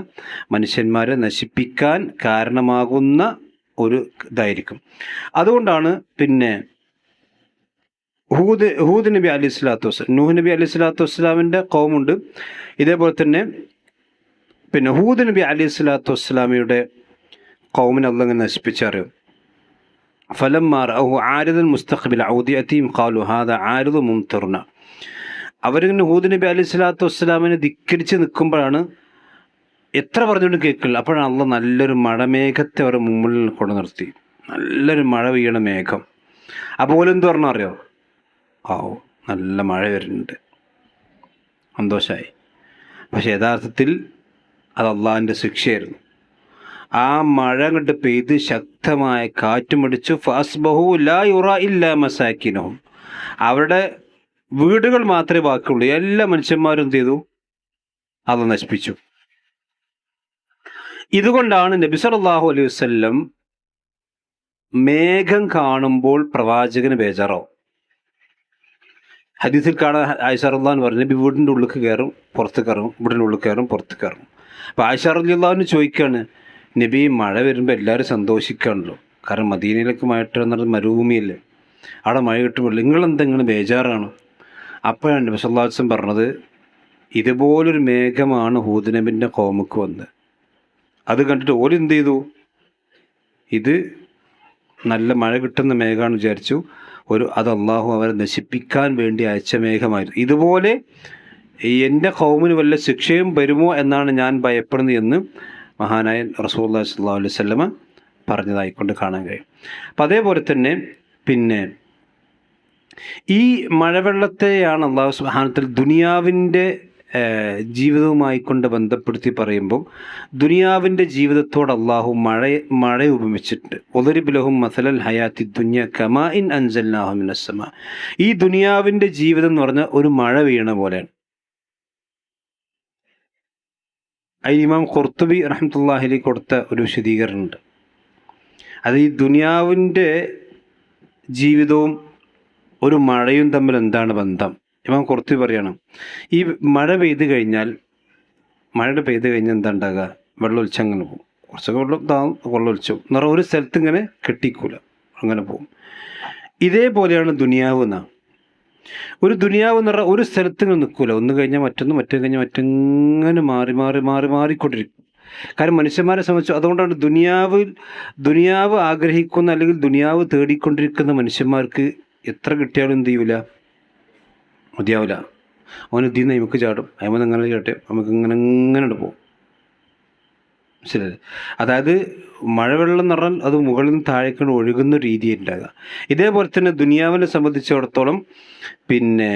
മനുഷ്യന്മാരെ നശിപ്പിക്കാൻ കാരണമാകുന്ന ഒരു ഇതായിരിക്കും. അതുകൊണ്ടാണ് പിന്നെ ഹൂദ് നബി അലൈഹി സ്വലാത്തു വസ്സലാം, നൂഹ് നബി അലൈഹി സ്വലാത്തു വസ്സലാമിൻ്റെ ഖൗമുണ്ട്. ഇതേപോലെ തന്നെ പിന്നെ ഹൂദ് നബി അലൈഹി സ്വലാത്തു വസ്സലാമിയുടെ ഖൗമിനെ അള്ളാഹ് ഇങ്ങനെ നശിപ്പിച്ചറിയും. ഫലമ്മാ റഅഹു ആരിദൻ മുസ്തഖ്ബില ഔദിയതിഹിം ഖാലു ഹാദാ ആരിദു മുംതിറുന. അവരിങ്ങനെ ഹൂദ് നബി അലൈഹി സ്വലാത്തു വസ്സലാമിനെ ധിക്കരിച്ച് നിൽക്കുമ്പോഴാണ്, എത്ര പറഞ്ഞുകൊണ്ട് കേൾക്കില്ല, അപ്പോഴാണ് അള്ളാഹ് നല്ലൊരു മഴമേഘത്തെ അവരുടെ മുമ്പിൽ കൊണ്ട് നിർത്തി. നല്ലൊരു മഴ പെയ്യണ മേഘം. അപ്പോൾ ഓലെന്ത് പറഞ്ഞാൽ അറിയോ? നല്ല മഴ വരുന്നുണ്ട്, സന്തോഷമായി. പക്ഷെ യഥാർത്ഥത്തിൽ അത് അള്ളാഹിൻ്റെ ശിക്ഷയായിരുന്നു. ആ മഴ കണ്ട് പെയ്ത് ശക്തമായ കാറ്റുമടിച്ചു. ഫഅസ്ബഹു ലാ യുറാ ഇല്ലാ മസാക്കിനഹും. അവരുടെ വീടുകൾ മാത്രമേ ബാക്കിയുള്ളൂ. എല്ലാ മനുഷ്യന്മാരും എന്ത് ചെയ്തു? അത് നശിപ്പിച്ചു. ഇതുകൊണ്ടാണ് നബി സല്ലല്ലാഹു അലൈഹി വസല്ലം മേഘം കാണുമ്പോൾ പ്രവാചകന് ബേജാറാവും. ഹദീസിൽ കാണാൻ ആയിഷ റളിയല്ലാഹു അൻഹ പറഞ്ഞു, നബി വീടിൻ്റെ ഉള്ളിൽ കയറും പുറത്ത് കയറും, വീടിൻ്റെ ഉള്ളിൽ കയറും പുറത്ത് കയറും. അപ്പോൾ ആയിഷ റളിയല്ലാഹു അൻഹ ചോദിക്കുകയാണ്, നബി മഴ വരുമ്പോൾ എല്ലാവരും സന്തോഷിക്കുകയാണല്ലോ, കാരണം മദീനയിലേക്ക് മഴയിട്ട് എന്നത് മരുഭൂമിയല്ലേ, അവിടെ മഴ കിട്ടുമ്പോൾ നിങ്ങളെന്തെങ്കിലും ബേജാറാണ്? അപ്പോഴാണ് നബി സല്ലല്ലാഹു അലൈഹി വസല്ലം പറഞ്ഞത്, ഇതുപോലൊരു മേഘമാണ് ഹൂദ് നബിൻ്റെ ഖൗമുക്ക് വന്നത്. അത് കണ്ടിട്ട് ഓല് എന്ത് ചെയ്തു? ഇത് നല്ല മഴ കിട്ടുന്ന മേഘമാണ് വിചാരിച്ചു. അത് അള്ളാഹു അവരെ നശിപ്പിക്കാൻ വേണ്ടി അയച്ച മേഘമായിരുന്നു. ഇതുപോലെ എൻ്റെ ഖൗമിന് വല്ല ശിക്ഷയും വരുമോ എന്നാണ് ഞാൻ ഭയപ്പെടുന്നത് എന്ന് മഹാനായ റസൂലുള്ളാഹി സ്വല്ലല്ലാഹു അലൈഹി വസല്ലമ പറഞ്ഞതായിക്കൊണ്ട് കാണാൻ കഴിയും. അപ്പം അതേപോലെ തന്നെ പിന്നെ ഈ മഴവെള്ളത്തെയാണ് അള്ളാഹു സുബ്ഹാനഹു വ തആല ദുനിയാവിൻ്റെ ജീവിതവുമായി ബന്ധപ്പെടുത്തി പറയുമ്പോൾ ദുനിയാവിൻ്റെ ജീവിതത്തോട് അള്ളാഹു മഴ ഉപമിച്ചിട്ടുണ്ട്. ഒളരിബ് ലഹും മസലൽ ഹയാത്തി ദുനിയ കമാഇൻ അൻസൽനാഹു മിനസ് സമാ. ഈ ദുനിയാവിൻ്റെ ജീവിതം എന്ന് പറഞ്ഞാൽ ഒരു മഴ വീണ പോലെയാണ്. ഇമാം ഖുർത്തുബി റഹ്മത്തുള്ളാഹി അലൈഹി കൊടുത്ത ഒരു വിശദീകരണമുണ്ട്. അത് ഈ ദുനിയാവിൻ്റെ ജീവിതവും ഒരു മഴയും തമ്മിൽ എന്താണ് ബന്ധം? ഇമാം ഖുർത്തുബി പറയണം, ഈ മഴ പെയ്ത് കഴിഞ്ഞാൽ എന്താ ഉണ്ടാകുക? വെള്ളമൊലിച്ച് അങ്ങനെ പോകും. കുറച്ചൊക്കെ വെള്ളം താവും, വെള്ളമൊലിച്ചു എന്ന് പറഞ്ഞാൽ ഒരു സ്ഥലത്ത് ഇങ്ങനെ കെട്ടിക്കൂല, അങ്ങനെ പോകും. ഇതേപോലെയാണ് ദുനിയാവ് എന്നാ. ഒരു ദുനിയാവ് എന്ന് പറഞ്ഞാൽ ഒരു സ്ഥലത്ത് ഇങ്ങനെ നിൽക്കൂല, ഒന്ന് കഴിഞ്ഞാൽ മറ്റൊന്ന്, കഴിഞ്ഞാൽ മറ്റങ്ങനെ മാറിക്കൊണ്ടിരിക്കും. കാരണം മനുഷ്യന്മാരെ സംബന്ധിച്ചു അതുകൊണ്ടാണ് ദുനിയാവ് ആഗ്രഹിക്കുന്ന അല്ലെങ്കിൽ ദുനിയാവ് തേടിക്കൊണ്ടിരിക്കുന്ന മനുഷ്യന്മാർക്ക് എത്ര കിട്ടിയാലും എന്ത് ചെയ്യൂല, മതിയാവില്ല. അവന് ഇതിൽ നിന്ന് നമുക്ക് ചാടും, അയമത് അങ്ങനെ ചാട്ടെ, നമുക്ക് ഇങ്ങനെ പോകും. ശരി. അതായത് മഴവെള്ളം എന്ന് പറഞ്ഞാൽ അത് മുകളിൽ നിന്ന് താഴേക്കൊണ്ട് ഒഴുകുന്ന രീതി ഉണ്ടാകുക. ഇതേപോലെ തന്നെ ദുനിയാവിനെ സംബന്ധിച്ചിടത്തോളം പിന്നെ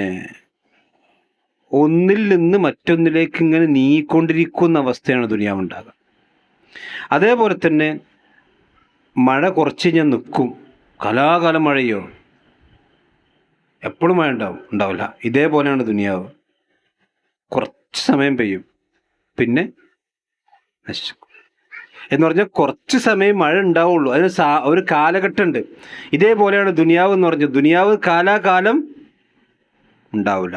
ഒന്നിൽ നിന്ന് മറ്റൊന്നിലേക്ക് ഇങ്ങനെ നീങ്ങിക്കൊണ്ടിരിക്കുന്ന അവസ്ഥയാണ് ദുനിയാവ് ഉണ്ടാകുക. അതേപോലെ തന്നെ മഴ കുറച്ച് ഞാൻ നിൽക്കും, കലാകാലം മഴയോ, എപ്പോഴും മഴ ഉണ്ടാവില്ല. ഇതേപോലെയാണ് ദുനിയാവ്. കുറച്ച് സമയം പെയ്യും, പിന്നെ നശിക്കും. എന്ന് പറഞ്ഞാൽ കുറച്ച് സമയം മഴ ഉണ്ടാവുള്ളൂ, അതിന് ഒരു കാലഘട്ടമുണ്ട്. ഇതേപോലെയാണ് ദുനിയാവ് എന്ന് പറഞ്ഞാൽ ദുനിയാവ് കാലാകാലം ഉണ്ടാവില്ല.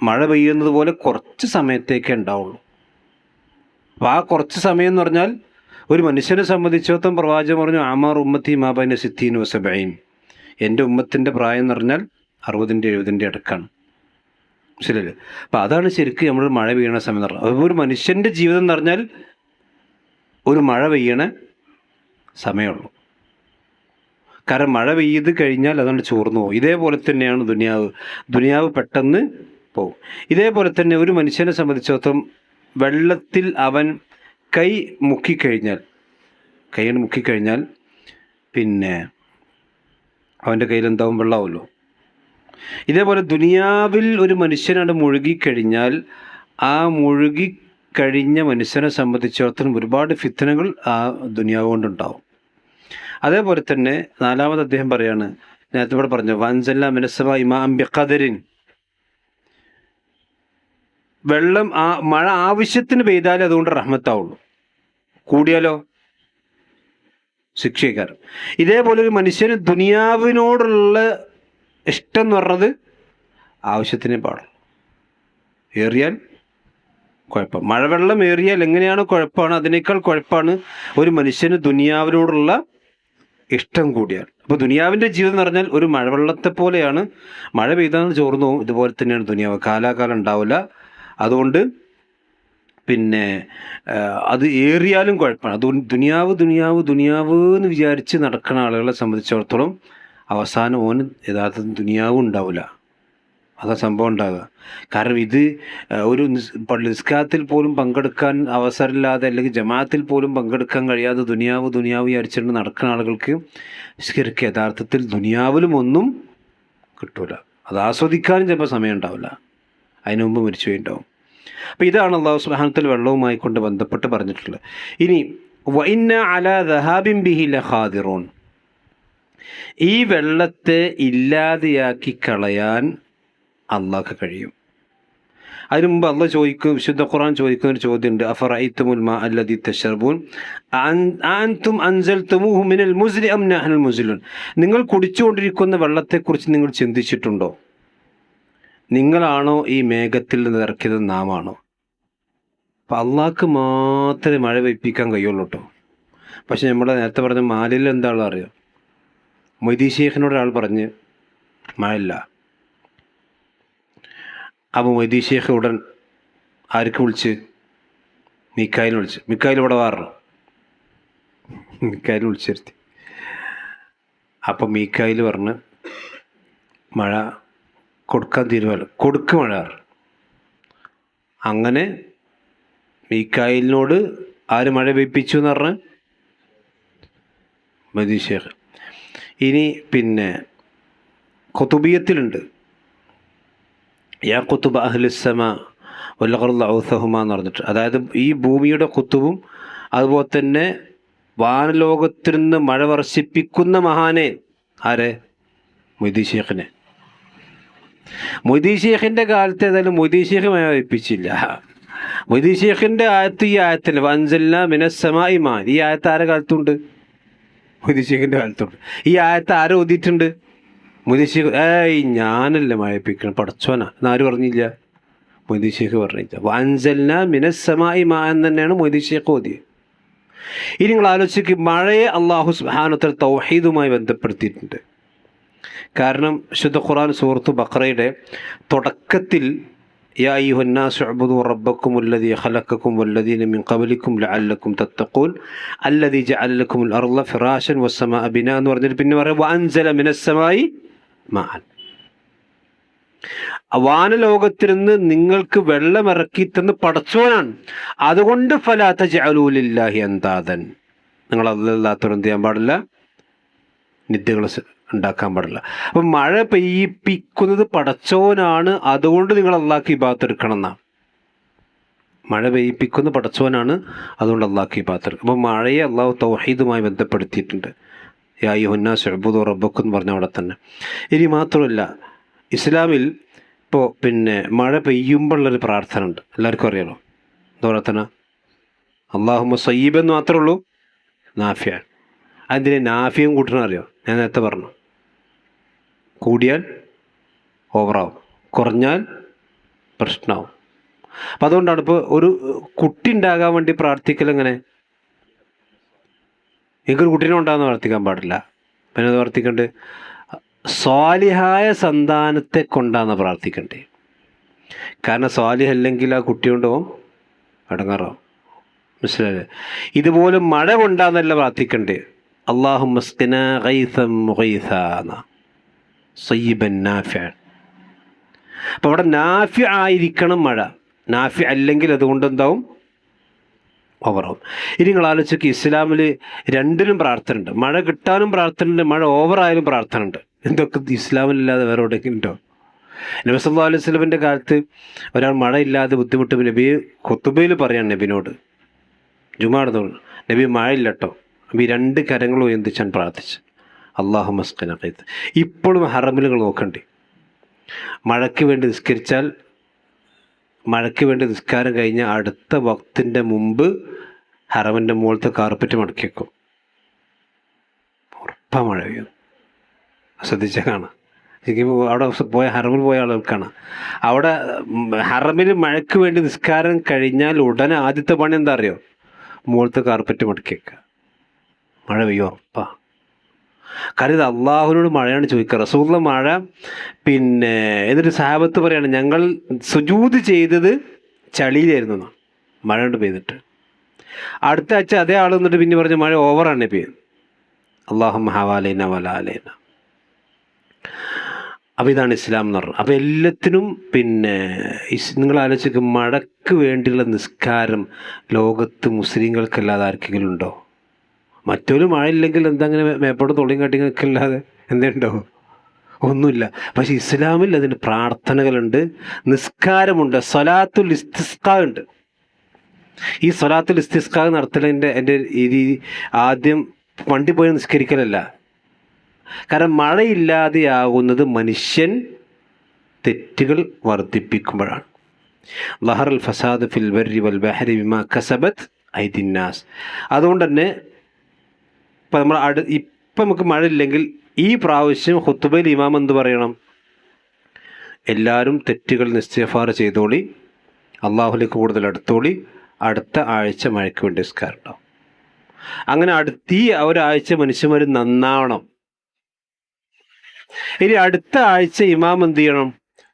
മഴ പെയ്യുന്നത് പോലെ കുറച്ച് സമയത്തേക്കേ ഉണ്ടാവുള്ളൂ. അപ്പോൾ ആ കുറച്ച് സമയം എന്ന് പറഞ്ഞാൽ ഒരു മനുഷ്യനെ സംബന്ധിച്ചിടത്തോളം പ്രവാചകൻ പറഞ്ഞു, ആമാർ ഉമ്മത്തി മാബൈന സിത്തീൻ വസബഈൻ. എൻ്റെ ഉമ്മത്തിൻ്റെ പ്രായം എന്ന് പറഞ്ഞാൽ 60-70 അടുക്കാണ്. ശരിയല്ലേ? അപ്പോൾ അതാണ് ശരിക്കും നമ്മൾ മഴ പെയ്യണ സമയം എന്ന് പറഞ്ഞാൽ. ഒരു മനുഷ്യൻ്റെ ജീവിതം എന്ന് പറഞ്ഞാൽ ഒരു മഴ പെയ്യണ സമയമുള്ളൂ. കാരണം മഴ പെയ്ത് കഴിഞ്ഞാൽ അതുകൊണ്ട് ചോർന്നു പോകും. ഇതേപോലെ തന്നെയാണ് ദുനിയാവ് പെട്ടെന്ന് പോകും. ഇതേപോലെ തന്നെ ഒരു മനുഷ്യനെ സംബന്ധിച്ചിടത്തോളം വെള്ളത്തിൽ അവൻ കൈ മുക്കിക്കഴിഞ്ഞാൽ പിന്നെ അവൻ്റെ കയ്യിൽ എന്താവും? വെള്ളമാവുമല്ലോ. ഇതേപോലെ ദുനിയാവിൽ ഒരു മനുഷ്യനാണ് മുഴുകിക്കഴിഞ്ഞാൽ ആ മുഴുകിക്കഴിഞ്ഞ മനുഷ്യനെ സംബന്ധിച്ചിടത്തോളം ഒരുപാട് ഫിത്തനകൾ ആ ദുനിയാവ് കൊണ്ടുണ്ടാവും. അതേപോലെ തന്നെ 4-ാമത് അദ്ദേഹം പറയാണ്, നേരത്തെ ഇവിടെ പറഞ്ഞു, വൻസല്ല മിനസ്സമാ ഇമാഅൻ ബിഖദരിൻ. വെള്ളം മഴ ആവശ്യത്തിന് പെയ്താലേ അതുകൊണ്ട് റഹ്മത്താവുള്ളൂ, കൂടിയാലോ ശിക്ഷീകാരം. ഇതേപോലെ ഒരു മനുഷ്യന് ദുനിയാവിനോടുള്ള ഇഷ്ടം എന്ന് പറഞ്ഞത് ആവശ്യത്തിനേ പാടുള്ളൂ. ഏറിയാൽ കുഴപ്പം. മഴവെള്ളം ഏറിയാൽ എങ്ങനെയാണ് കുഴപ്പമാണ്, അതിനേക്കാൾ കുഴപ്പമാണ് ഒരു മനുഷ്യന് ദുനിയാവിനോടുള്ള ഇഷ്ടം കൂടിയാൽ. അപ്പോൾ ദുനിയാവിൻ്റെ ജീവിതം എന്ന് പറഞ്ഞാൽ ഒരു മഴവെള്ളത്തെ പോലെയാണ്. മഴ പെയ്താൽ ചോർന്നു പോകും. ഇതുപോലെ തന്നെയാണ് ദുനിയാവ്, കാലാകാലം ഉണ്ടാവില്ല. അതുകൊണ്ട് പിന്നെ അത് ഏറിയാലും കുഴപ്പമാണ്. അത് ദുനിയാവ് ദുനിയാവ് ദുനിയാവ് എന്ന് വിചാരിച്ച് നടക്കുന്ന ആളുകളെ സംബന്ധിച്ചിടത്തോളം അവസാനം ഓന് യഥാർത്ഥത്തിൽ ദുനിയാവും ഉണ്ടാവില്ല. അതാ സംഭവം ഉണ്ടാകുക. കാരണം ഇത് ഒരു നിസ്കാരത്തിൽ പോലും പങ്കെടുക്കാൻ അവസരമില്ലാതെ, അല്ലെങ്കിൽ ജമാഅത്തിൽ പോലും പങ്കെടുക്കാൻ കഴിയാതെ ദുനിയാവ് ദുനിയാവ് വിചാരിച്ചുകൊണ്ട് നടക്കുന്ന ആളുകൾക്ക് ശരിക്കും യഥാർത്ഥത്തിൽ ദുനിയാവിലും ഒന്നും കിട്ടൂല. അത് ആസ്വദിക്കാനും ചിലപ്പോൾ സമയം ഉണ്ടാവില്ല, അതിനു മുമ്പ് മരിച്ചു പോയിട്ടുണ്ടാവും. അപ്പോൾ ഇതാണ് അല്ലാഹു സുബ്ഹാനഹു വ തആല വെള്ളവുമായി കൊണ്ട് ബന്ധപ്പെട്ട് പറഞ്ഞിട്ടുള്ളത്. ഇനി വഇന്ന അലാ ദഹാബിൻ ബിഹി ലഖാദിറൂൻ, ഈ വെള്ളത്തെ ഇല്ലാതെയാക്കി കളയാൻ അള്ളാഹ്ക്ക് കഴിയും. അതിനു മുമ്പ് അള്ളാഹ് ചോദിക്കും, വിശുദ്ധ ഖുർആൻ ചോദിക്കുന്ന ഒരു ചോദ്യമുണ്ട്. അഫറഅയ്തുമുൽ മാഅ അല്ലദീ തശ്റബൂൻ അഅൻതും അൻസൽതുമൂഹു മിനൽ മുസ്ലി അം നഹ്നുൽ മുസ്ലിമൂൻ, നിങ്ങൾ കുടിച്ചുകൊണ്ടിരിക്കുന്ന വെള്ളത്തെക്കുറിച്ച് നിങ്ങൾ ചിന്തിച്ചിട്ടുണ്ടോ? നിങ്ങളാണോ ഈ മേഘത്തിൽ നിന്ന് ഇറക്കിയത്, നാം ആണോ? അപ്പം അള്ളാഹ്ക്ക് മാത്രമേ മഴ പെയ്പ്പിക്കാൻ കഴിയുള്ളൂ കേട്ടോ. പക്ഷെ നമ്മൾ നേരത്തെ പറഞ്ഞ മാലിൽ എന്താണോ അറിയാം, മൊയ്തീൻ ശൈഖിനോട് ഒരാൾ പറഞ്ഞ് മഴയില്ല. അപ്പോൾ മൊയ്തീൻ ശൈഖ് ഉടൻ ആർക്ക് വിളിച്ച്? മീക്കായിലിനെ വിളിച്ച്. മീക്കായിൽ ഇവിടെ വാറണം, മീക്കായിൽ വിളിച്ചിരുത്തി. അപ്പം മീക്കായിൽ പറഞ്ഞ് മഴ കൊടുക്കാൻ തീരുമാനം, കൊടുക്ക് മഴ. അങ്ങനെ മീക്കായിലിനോട് ആര് മഴ പെയ്പ്പിച്ചു എന്ന് പറഞ്ഞ്? മൊയ്തീൻ ശൈഖ്. ഇനി പിന്നെ ഖുതുബിയത്തിലുണ്ട്, യാ ഖുതുബ അഹ്ലുസ്സമാ വൽ അർള് ഔസഹുമാ എന്ന് പറഞ്ഞിട്ട്. അതായത് ഈ ഭൂമിയുടെ ഖുതുബും അതുപോലെ തന്നെ വാനലോകത്തിൽ നിന്ന് മഴ വർഷിപ്പിക്കുന്ന മഹാനെ ആരെ? മൊയ്തീൻ ശൈഖിനെ. മൊയ്തീൻ ശൈഖിൻ്റെ കാലത്ത് ഏതായാലും മൊയ്തീൻ ശൈഖ് മഴ പെയ്പ്പിച്ചില്ല. മൊയ്തീൻ ശൈഖിൻ്റെ ആയത്ത് ഈ ആയത്തല്ല, വഅൻസൽനാ മിനസ് സമാഇ മാഅൻ. ഈ ആയത്ത് ആരുടെ കാലത്തുണ്ട്? മൊയ്തീൻ ശൈഖിൻ്റെ കാലത്തുണ്ട്. ഈ ആയത്ത് ആരെ ഓതിയിട്ടുണ്ട്? മൊയ്തീൻ ശൈഖ്. ഞാനല്ല മഴപ്പിക്കണം, പടച്ചോനാ എന്നാരും പറഞ്ഞില്ല, മൊയ്തീൻ ശൈഖ് പറഞ്ഞില്ല. വഅൻസൽനാ മിനസ് സമാഇ മാഅൻ തന്നെയാണ് മൊയ്തീൻ ശൈഖ് ഓതിയത്. ഇനി നിങ്ങൾ ആലോചിക്കുക, മഴയെ അല്ലാഹു സുബ്ഹാനഹു വ തആല തൗഹീദുമായി ബന്ധപ്പെടുത്തിയിട്ടുണ്ട്. കാരണം വിശുദ്ധ ഖുർആൻ സൂറത്ത് ബഖറയുടെ തുടക്കത്തിൽ യാ അയ്യുഹന്നാസു ഉഅ്ബുദൂ റബ്ബക്കുമുല്ലദീ ഖലഖക്കും വല്ലദീന മിൻ ഖബ്ലിക്കും ലഅല്ലക്കും തത്തഖൂൻ അല്ലദീ ജഅല ലക്കുമുൽ അർള ഫിറാശൻ വസ്സമാഅ ബിനാ എന്ന് പറഞ്ഞിട്ട് പിന്നെ പറയാം വഅൻസല മിനസ് സമാഇ മാഅൻ. വാനലോകത്തിൽ നിന്ന് നിങ്ങൾക്ക് വെള്ളമിറക്കി തന്ന് പടച്ചോനാണ്. അതുകൊണ്ട് ഫലാ തജ്അലൂ ലില്ലാഹി അൻദാദൻ, നിങ്ങൾ അല്ലാത്തവർ എന്ത് ചെയ്യാൻ പാടില്ല? നിത്യകൾ ഉണ്ടാക്കാൻ പാടില്ല. അപ്പം മഴ പെയ്യിപ്പിക്കുന്നത് പടച്ചോനാണ്, അതുകൊണ്ട് നിങ്ങൾ അള്ളാഹ്ക്ക് ഇബാദത്ത് എടുക്കണം എന്നാണ്. മഴ പെയ്യിപ്പിക്കുന്ന പടച്ചോനാണ്, അതുകൊണ്ട് അള്ളാഹ്ക്ക് ഇബാദത്ത് എടുക്കണം. അപ്പം മഴയെ അള്ളാഹു തൗഹീദുമായി ബന്ധപ്പെടുത്തിയിട്ടുണ്ട്. യാ അയ്യുഹന്നാസു ഉഅ്ബുദൂ റബ്ബക്കും എന്ന് പറഞ്ഞ അവിടെ തന്നെ. ഇനി മാത്രമല്ല, ഇസ്ലാമിൽ ഇപ്പോൾ പിന്നെ മഴ പെയ്യുമ്പോഴുള്ളൊരു പ്രാർത്ഥന ഉണ്ട്, എല്ലാവർക്കും അറിയാലോ. എന്താ പ്രാർത്ഥന? അല്ലാഹുമ്മ സയ്യിബെന്ന് മാത്രമേ ഉള്ളൂ, നാഫിയാണ്. അതിന് നാഫിയും കൂട്ടണം അറിയോ? ഞാൻ നേരത്തെ പറഞ്ഞു, കൂടിയാൽ ഓവറാവും, കുറഞ്ഞാൽ പ്രശ്നമാവും. അപ്പം അതുകൊണ്ടാണ് ഇപ്പോൾ ഒരു കുട്ടി ഉണ്ടാകാൻ വേണ്ടി പ്രാർത്ഥിക്കൽ. എങ്ങനെ? എനിക്കൊരു കുട്ടീനെ ഉണ്ടാകുന്ന പ്രാർത്ഥിക്കാൻ പാടില്ല. പിന്നെ അത് പ്രാർത്ഥിക്കണ്ട് സ്വാലിഹായ സന്താനത്തെ കൊണ്ടാന്ന് പ്രാർത്ഥിക്കണ്ടേ. കാരണം സ്വാലിഹ് അല്ലെങ്കിൽ ആ കുട്ടി കൊണ്ടുപോകും, അടങ്ങാറാവും. മനസ്സിലായില്ലേ? ഇതുപോലെ മഴ കൊണ്ടാന്നല്ല പ്രാർത്ഥിക്കണ്ടേ. അല്ലാഹുമ്മ സ്ഖിനാ ഗൈസൻ മുഗീസാ സയ്യിബൻ നാഫിഅൻ. അപ്പോൾ അവിടെ നാഫി ആയിരിക്കണം മഴ. നാഫി അല്ലെങ്കിൽ അതുകൊണ്ട് എന്താവും? ഓവറാവും. ഇനി നിങ്ങൾ ആലോചിക്കുക, ഇസ്ലാമിൽ രണ്ടിനും പ്രാർത്ഥന ഉണ്ട്. മഴ കിട്ടാനും പ്രാർത്ഥന ഉണ്ട്, മഴ ഓവറായാലും പ്രാർത്ഥന ഉണ്ട്. എന്തൊക്കെ ഇസ്ലാമിലില്ലാതെ വേറെ എവിടെയൊക്കെ ഉണ്ടോ? നബി സല്ലല്ലാഹു അലൈഹി വസല്ലമിൻ്റെ കാലത്ത് ഒരാൾ മഴയില്ലാതെ ബുദ്ധിമുട്ട് നബി ഖുതുബയിൽ പറയാണ്, നബിനോട് ജുമാഅ തോന്നുന്നു, നബി മഴയില്ല കേട്ടോ. നബി രണ്ട് കരങ്ങളും ഉയർത്തിച്ചാൻ പ്രാർത്ഥിച്ച് അല്ലാഹുമ്മ സ്ഖിനാ ഗൈസൻ. ഇപ്പോഴും ഹറമിലുകൾ നോക്കണ്ടേ, മഴയ്ക്ക് വേണ്ടി നിസ്കരിച്ചാൽ, മഴയ്ക്ക് വേണ്ടി നിസ്കാരം കഴിഞ്ഞ അടുത്ത വക്തിൻ്റെ മുമ്പ് ഹറമിൻ്റെ മുകളിലത്തെ കാർപ്പറ്റ് മടക്കി വെക്കും. ഉറപ്പാ മഴ പെയ്യും, ശ്രദ്ധിച്ചാൽ കാണാം. ശരിക്കും അവിടെ പോയ ഹറമിൽ പോയ ആളുകൾക്കാണ്. അവിടെ ഹറമിൽ മഴയ്ക്ക് വേണ്ടി നിസ്കാരം കഴിഞ്ഞാൽ ഉടനെ ആദ്യത്തെ പണി എന്താ അറിയോ? മുകളിലത്തെ കാർപ്പറ്റ് മടക്കി വെക്കുക. മഴ പെയ്യോ ഉറപ്പാ. കാരണം ഇത് അള്ളാഹുവിനോട് മഴയാണ് ചോദിക്കുക. റസൂലുള്ള മഴ പിന്നെ എന്നിട്ട് സഹാബത്ത് പറയാണ് ഞങ്ങൾ സുജൂദ് ചെയ്തത് ചളിയിലായിരുന്നു മഴ കൊണ്ട് പെയ്തിട്ട്. അടുത്ത ആഴ്ച അതേ ആൾ എന്നിട്ട് പിന്നെ പറഞ്ഞ മഴ ഓവറാണ് പെയ്യുന്നത്. അള്ളാഹുമ്മ ഹവാലൈന വലാലൈന. അപ്പോൾ ഇതാണ് ഇസ്ലാം എന്ന് പറഞ്ഞത്. അപ്പോൾ എല്ലാത്തിനും പിന്നെ നിങ്ങൾ ആലോചിക്കും, മഴയ്ക്ക് വേണ്ടിയുള്ള നിസ്കാരം ലോകത്ത് മുസ്ലിങ്ങൾക്കല്ലാതെ ആർക്കെങ്കിലും ഉണ്ടോ? മറ്റൊരു മഴയില്ലെങ്കിൽ എന്താ അങ്ങനെ മേപ്പോട്ട് തൊള്ളിയും കാട്ടിങ്ങൊക്കെ അല്ലാതെ എന്തുണ്ടോ? ഒന്നുമില്ല. പക്ഷെ ഇസ്ലാമിൽ അതിന് പ്രാർത്ഥനകളുണ്ട്, നിസ്കാരമുണ്ട്, സ്വലാത്തുൽ ഇസ്തിസ്ഖാ ഉണ്ട്. ഈ സ്വലാത്തുൽ ഇസ്തിസ്ഖാ നടത്തലിൻ്റെ എൻ്റെ രീതി ആദ്യം വണ്ടി പോയി നിസ്കരിക്കലല്ല. കാരണം മഴയില്ലാതെയാകുന്നത് മനുഷ്യൻ തെറ്റുകൾ വർദ്ധിപ്പിക്കുമ്പോഴാണ്. ലഹറൽ ഫസാദ് ഫിൽ ബർരി വൽ ബഹരി ബിമാ കസബത് ഐദിന്നാസ്. അതുകൊണ്ട് തന്നെ ഇപ്പം നമ്മൾ ഇപ്പം നമുക്ക് മഴ ഇല്ലെങ്കിൽ ഈ പ്രാവശ്യം ഖുത്ബയിൽ ഇമാം എന്ത് പറയണം? എല്ലാവരും തെറ്റുകൾ ഇസ്തിഗ്ഫാർ ചെയ്തോളി, അള്ളാഹുലേക്ക് കൂടുതൽ അടുത്തോളി, അടുത്ത ആഴ്ച മഴയ്ക്ക് വേണ്ടി നിസ്കാരം ഉണ്ടാവും. അങ്ങനെ ഈ ഒരാഴ്ച മനുഷ്യന്മാർ നന്നാവണം. ഇനി അടുത്ത ആഴ്ച ഇമാം എന്ത് ചെയ്യണം?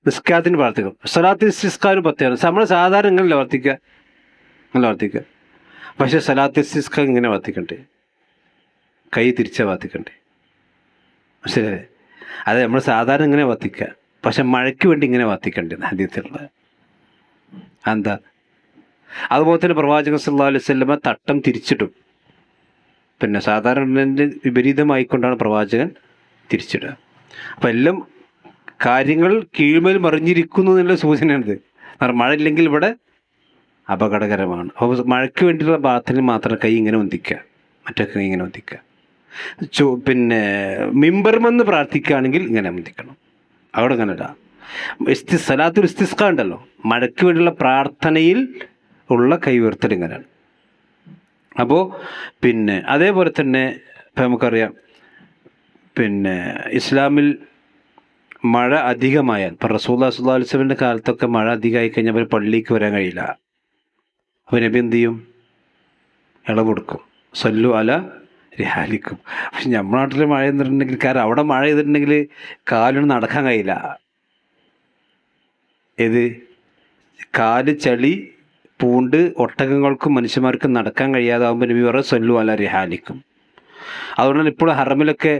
നിസ്കാരത്തിന് പ്രാർത്ഥിക്കും. സലാത്തുൽ ഇസ്തിസ്ഖാന് പ്രത്യേകം. നമ്മൾ സാധാരണ ഇങ്ങനെയല്ല വർത്തിക്കുക. പക്ഷെ സലാത്തുൽ ഇസ്തിസ്ഖാ ഇങ്ങനെ വർത്തിക്കണ്ടേ? കൈ തിരിച്ചാൽ വർത്തിക്കണ്ടേ? മനസ്സിലായേ? അത് നമ്മൾ സാധാരണ ഇങ്ങനെ വർത്തിക്കുക, പക്ഷെ മഴയ്ക്ക് വേണ്ടി ഇങ്ങനെ വർത്തിക്കണ്ടേ ഹദീസിലുള്ളത്. എന്താ? അതുപോലെ തന്നെ പ്രവാചകൻ സല്ലല്ലാഹു അലൈഹി വസല്ലമ തട്ടം തിരിച്ചിടും. പിന്നെ സാധാരണ വിപരീതമായിക്കൊണ്ടാണ് പ്രവാചകൻ തിരിച്ചിടുക. അപ്പം എല്ലാം കാര്യങ്ങൾ കീഴ്മേൽ മറിഞ്ഞിരിക്കുന്നു എന്നുള്ള സൂചനയാണിത്. കാരണം മഴ ഇല്ലെങ്കിൽ ഇവിടെ അപകടകരമാണ്. അപ്പോൾ മഴയ്ക്ക് വേണ്ടിയുള്ള പ്രാർത്ഥനയിൽ മാത്രം കൈ ഇങ്ങനെ ഒന്നിക്കുക, മറ്റൊക്കെ കൈ ഇങ്ങനെ ഒന്നിക്കുക. പിന്നെ മിമ്പർമെന്ന് പ്രാർത്ഥിക്കുകയാണെങ്കിൽ ഇങ്ങനെ ഒന്നിക്കണം. അവിടെ ഇങ്ങനെ ഇടാം. സലാത്തുൽ ഇസ്തിസ്ഖാ ഉണ്ടല്ലോ, മഴയ്ക്ക് വേണ്ടിയുള്ള പ്രാർത്ഥനയിൽ ഉള്ള കൈ ഉയർത്തൽ ഇങ്ങനെയാണ്. അപ്പോൾ പിന്നെ അതേപോലെ തന്നെ ഇപ്പം നമുക്കറിയാം, പിന്നെ ഇസ്ലാമിൽ മഴ അധികമായാൽ, ഇപ്പം റസൂലുള്ളാഹി സ്വല്ലല്ലാഹു അലൈഹി വസല്ലമിൻ്റെ കാലത്തൊക്കെ മഴ അധികമായി കഴിഞ്ഞാൽ അവർ പള്ളിക്ക് വരാൻ കഴിയില്ല. അപ്പോൾ നബി എന്ത് ചെയ്യും? ഇളവ് കൊടുക്കും. സല്ലു അല റിഹാലിക്കും. പക്ഷെ നമ്മുടെ നാട്ടിൽ മഴ ചെയ്തിട്ടുണ്ടെങ്കിൽ, കാരണം അവിടെ മഴ ചെയ്തിട്ടുണ്ടെങ്കിൽ കാലിന് നടക്കാൻ കഴിയില്ല. കാല് ചളി പൂണ്ട് ഒട്ടകങ്ങൾക്കും മനുഷ്യന്മാർക്കും നടക്കാൻ കഴിയാതാവുമ്പോൾ നബി പറയും സല്ലു അല റിഹാലിക്കും. അതുകൊണ്ട് തന്നെ ഇപ്പോൾ ഹറമിലൊക്കെ,